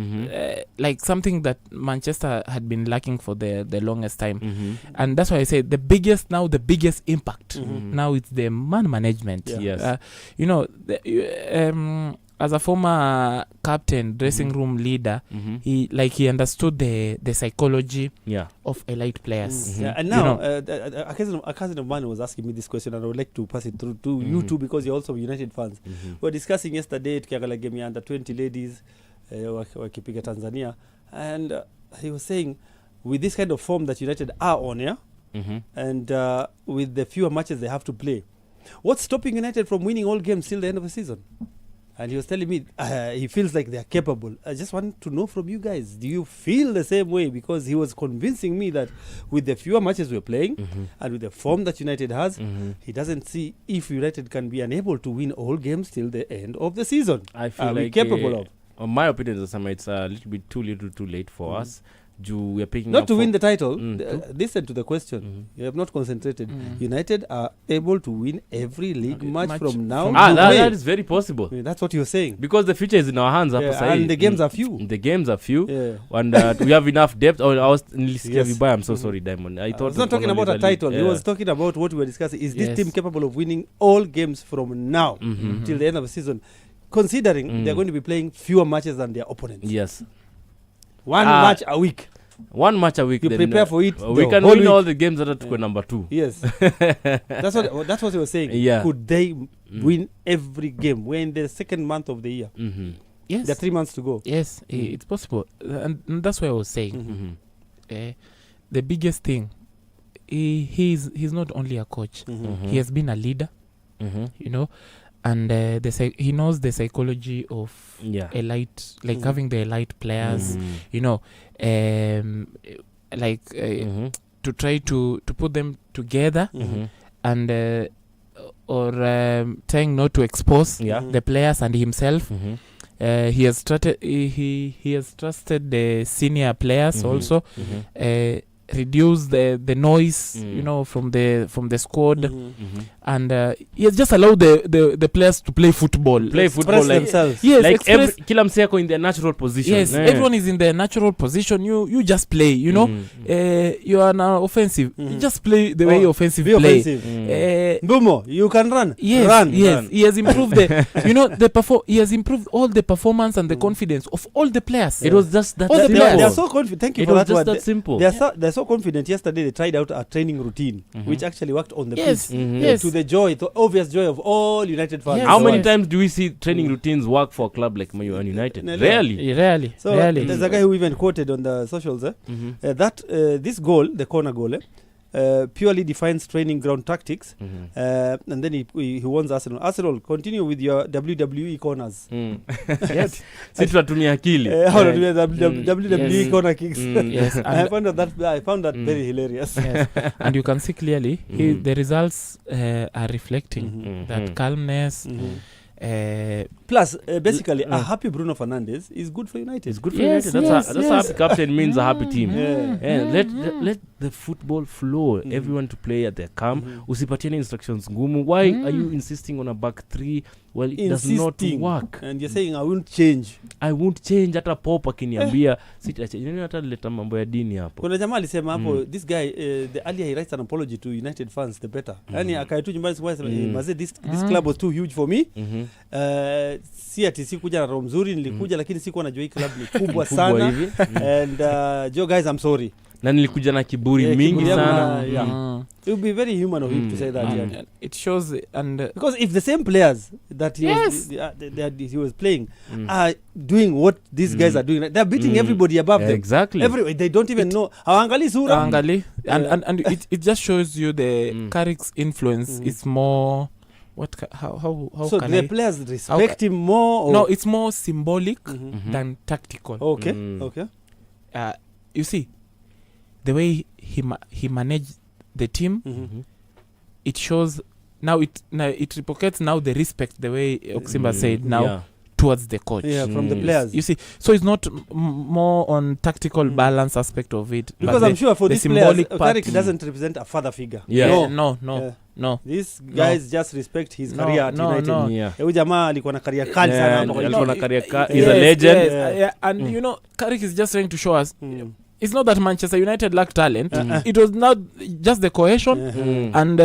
like something that Manchester had been lacking for the longest time. And that's why I say the biggest impact now it's the man management. Yes. As a former captain, dressing room leader, he understood the psychology of elite players. And now a cousin of mine was asking me this question, and I would like to pass it through to you too, because you're also United fans. We were discussing yesterday tukiangalia game ya under 20 ladies wakipiga Tanzania, and he was saying with this kind of form that United are on, and with the fewer matches they have to play, what's stopping United from winning all games till the end of the season? And he was telling me he feels like they are capable. I just want to know from you guys, do you feel the same way? Because he was convincing me that with the fewer matches we're playing and with the form that United has, he doesn't see if United can be unable to win all games till the end of the season. I feel are like we capable of? On my opinion, it's a little bit too late for us. We are picking not to win the title. Listen to the question. You have not concentrated. United are able to win every league match from now to May. That is very possible. That's what you're saying. Because the future is in our hands. And the games are few. And we have enough depth. I'm so sorry, Diamond. I thought he's not talking about a title. He was talking about what we were discussing. Is this team capable of winning all games from now till the end of the season, considering they're going to be playing fewer matches than their opponents? Yes. One match a week. You prepare for it. We can win all the games that are number 2. Yes. That's what you were saying. Yeah. Could they win every game? We're in the second month of the year. Yes. There are 3 months to go. Yes, it's possible. And that's what I was saying. The biggest thing, he's not only a coach. He has been a leader, and he knows the psychology of elite, like having the elite players, to try to put them together and or trying not to expose the players and himself. He has trusted the senior players also. Reduce the noise, from the squad, and he has just allowed the players to play football like themselves. Yes, like kila mse yako in their natural position. Yes, everyone is in their natural position. You just play, you are now offensive. You just play the way offensive play. Bumo, you can run. Yes, run. He has improved he has improved all the performance and the confidence of all the players. It was just that simple. They are so confident. Thank you for that word. That simple. They're so confident. Yesterday they tried out a training routine which actually worked on the pitch. Yes. To the obvious joy of all United fans. Yes. How many times do we see training routines work for a club like Man United? Rarely. So there's a guy who even quoted on the socials that this goal, the corner goal, purely defines training ground tactics, and then he warns Arsenal, continue with your WWE corners. Yes. Situatumia akili. WWE corner kicks. Yes. I found that very hilarious. Yes. And you can see clearly the results are reflecting that calmness, Plus, basically, a happy Bruno Fernandes is good for United. It's good for United. That's a happy captain means a happy team. Let the football flow. Everyone to play at their calm. Usipatiane instructions ngumu. Why are you insisting on a back three? Well, it does not work. And you're saying, I won't change. Hata pop akiniambia hata leta mambo ya dini hapo. Kuna jamaa alisema hapo, this guy, the earlier he writes an apology to United fans, the better. Yani akaetu nyumbani sema, this club was too huge for me. Si ati sikuja na roho mzuri, nilikuja lakini sikuwa najua hii club ni kubwa sana. And Joe guys, I'm sorry. Na nilikuja na kiburi mingi sana. It would be very human of him to say that. And it shows, and because if the same players that he was playing are doing what these guys are doing, they're beating everybody above them. Exactly. They don't even know. Hawangali sura. And it just shows you the Carrick's influence is more. How so can the players respect him more? Or? No, it's more symbolic than tactical. Okay. You see, the way he managed the team, it shows now. It replicates now the respect, the way Oximba said now towards the coach. Yeah, from the players. You see, so it's not more on tactical balance aspect of it. Because I'm sure for these players, Carrick doesn't represent a father figure. Yeah. No. These guys just respect his career at United. Huyu jamaa alikuwa na career kali sana hapo. Alikuwa na career kali. He's a legend. And you know, Carrick is just trying to show us it's not that Manchester United lacked talent. It was not just the cohesion and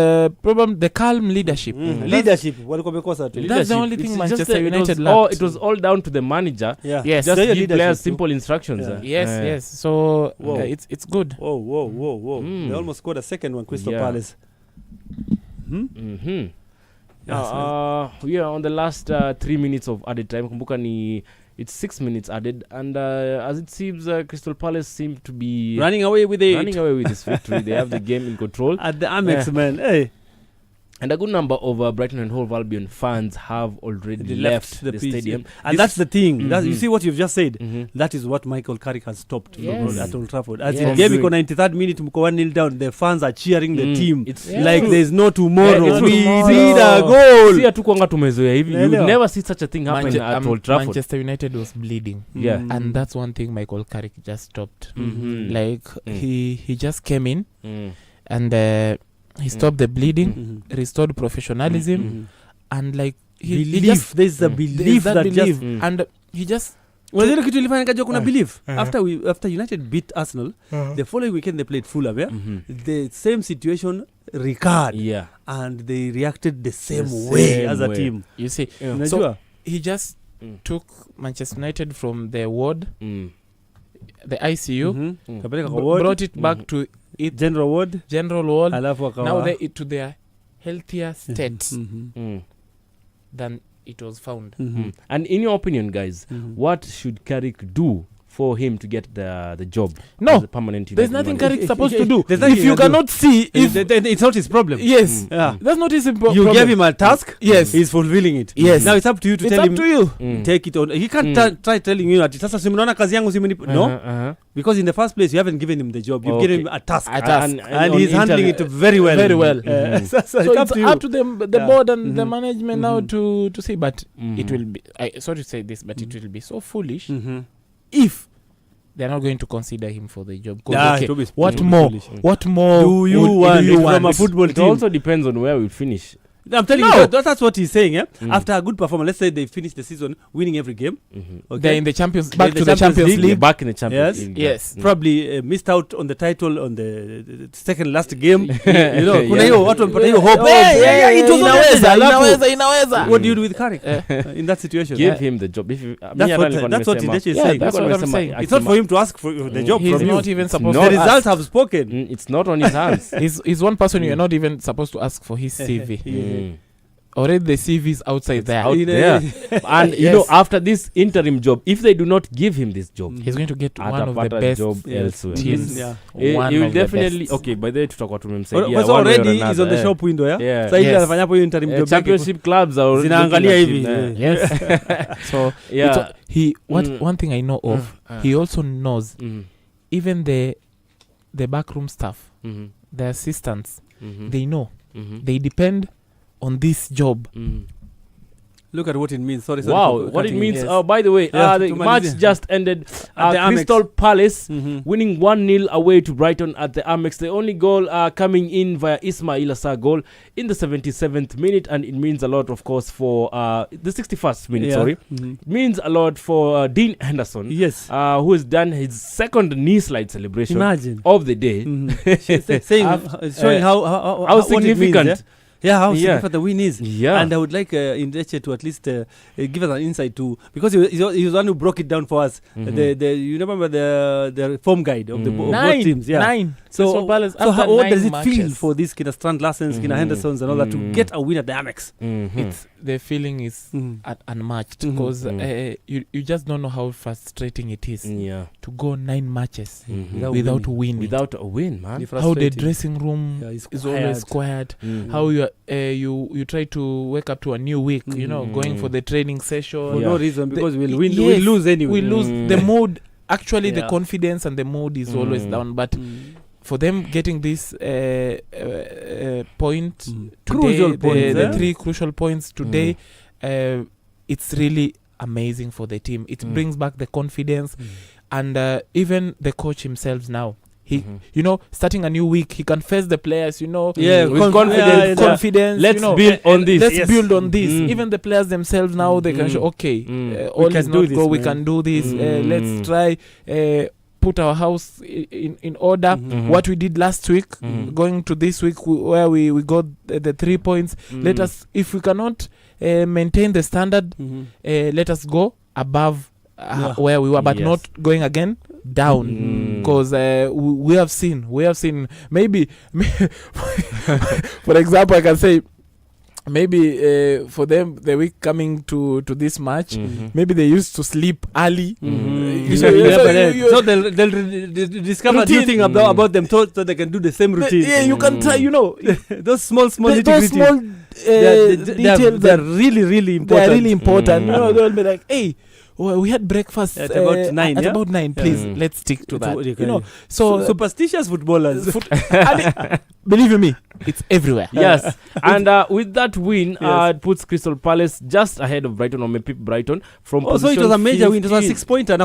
probably the calm leadership. Leadership. That's the only thing Manchester United lacked. It was all down to the manager. Yes. Just give players simple instructions. Yes. So it's good. Whoa. They almost scored a second one, Crystal Palace. We are on the last 3 minutes of added time. Kumbuka it's 6 minutes added, and as it seems, Crystal Palace seem to be running away with this victory. They have the game in control at the Amex, man. Hey. And a good number of Brighton and Hove Albion fans have already left the stadium. And that's the thing. You see what you've just said? That is what Michael Carrick has stopped at Old Trafford. As the game iko 93rd minute, mko 1-0 down, the fans are cheering the team. It's like there's no tomorrow. We need a goal. See atukwanga tumezoea hivi. You would never see such a thing happen at Old Trafford. Manchester United was bleeding. And that's one thing Michael Carrick just stopped. Like he just came in and he stopped the bleeding, restored professionalism, and like he just there's a belief that just and he just unajua kitu ilifanya kaja kuna belief after United beat Arsenal the following weekend they played Fulham the same situation recurred and they reacted the same way as a team. You see, so he just took Manchester United from the ward, the ICU, brought it back to general ward now they to their healthier state than it was found. And in your opinion, guys, what should Carrick do for him to get the job? No, permanent. There's nothing Carrick's supposed to do. If you cannot see, it's not his problem. Yes, that's not his problem. You gave him a task. Yes, he's fulfilling it. Yes, now it's up to you to tell him. It's up to you. Take it on. He can't try telling you that sasa simnaona kazi yangu simnipa. No, because in the first place you haven't given him the job. You've given him a task, and he's handling it very well. So it's up to the board and the management now to see. But it will be. Sorry to say this, but it will be so foolish if they're not going to consider him for the job. What more do you want from a football team? It also depends on where we finish. I'm telling you, that's what he's saying. After a good performance, let's say they finish the season winning every game. Okay. They're in the Champions League. Back in the Champions League. Yes. Probably missed out on the title on the second last game. You know, kuna hiyo watu wanapata hiyo hope. Inaweza. What do you do with Carrick in that situation? Give him the job. That's what Indeche is saying. That's what I'm saying. It's not for him to ask for the job from you. He's not even supposed to. The results have spoken. It's not on his hands. He's one person you're not even supposed to ask for his CV. Already the CV is outside there. And you know, after this interim job, if they do not give him this job, he's going to get one of the best job elsewhere. Teams. He will definitely by the way tutakuwa tumemsaidia. Because already he's on the shop window. Sasa hivi anafanya hapo interim job. Championship clubs are zinaangalia hivi. Yes. So one thing I know of, he also knows even the backroom staff, the assistants, they know they depend on this job Look at what it means. Sorry wow, for what it cutting means. in. By the way, the match just ended. Crystal Palace winning 1-0 away to Brighton at the Amex. The only goal coming in via Ismail Assar goal in the 77th minute, and it means a lot, of course, for the 61st minute. Sorry, it means a lot for Dean Henderson. Yes, who has done his second knee slide celebration of the day, showing how significant. How significant the win is. Yeah. And I would like Indeche to at least give us an insight too, because he was one who broke it down for us. You remember the form guide of the both teams? Yeah. 9. So what does it feel for these Kina Strand Larsens, Kina Hendersons and all that to get a win at the Amex? The feeling is unmatched, because you just don't know how frustrating it is to go 9 matches without winning. Without a win, man. How the dressing room is always quiet. How you try to wake up to a new week, going for the training session for no reason, because we'll win. We'll lose anyway. We lose the mood. Actually, the confidence and the mood is always down. But for them getting this point today, the 3 crucial points today, it's really amazing for the team. It brings back the confidence, and even the coach himself now. He, starting a new week, he can face the players, with confidence. Let's build on this. Let's build on this. Even the players themselves now, they can show, all is not go. We can do this. Let's try put our house in order. What we did last week, going to this week where we got the 3 points. Let us, if we cannot maintain the standard, let us go above where we were, but not going again down, because we have seen maybe for example, I can say maybe for them the week coming to this match, maybe they used to sleep early, so they'll discover new thing about them, so they can do the same routine. You can try, those small those small details they're really important. They're really important. They'll be like, hey, we had breakfast at about 9. About 9. Please, let's stick to that. So superstitious footballers. Believe me, it's everywhere. Yes, and with that win, it puts Crystal Palace just ahead of Brighton, or maybe Brighton from. So it was a major win. It was a 6-pointer.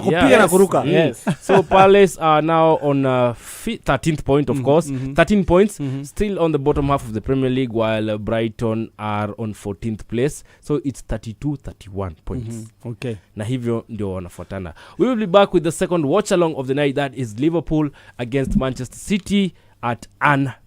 Yes. So Palace are now on 13th point, of course. 13 points, still on the bottom half of the Premier League, while Brighton are on 14th place. So it's 32-31 points. Okay. Na hivyo ndio wanafuatana. We will be back with the second watch along of the night. That is Liverpool against Manchester City at Anfield.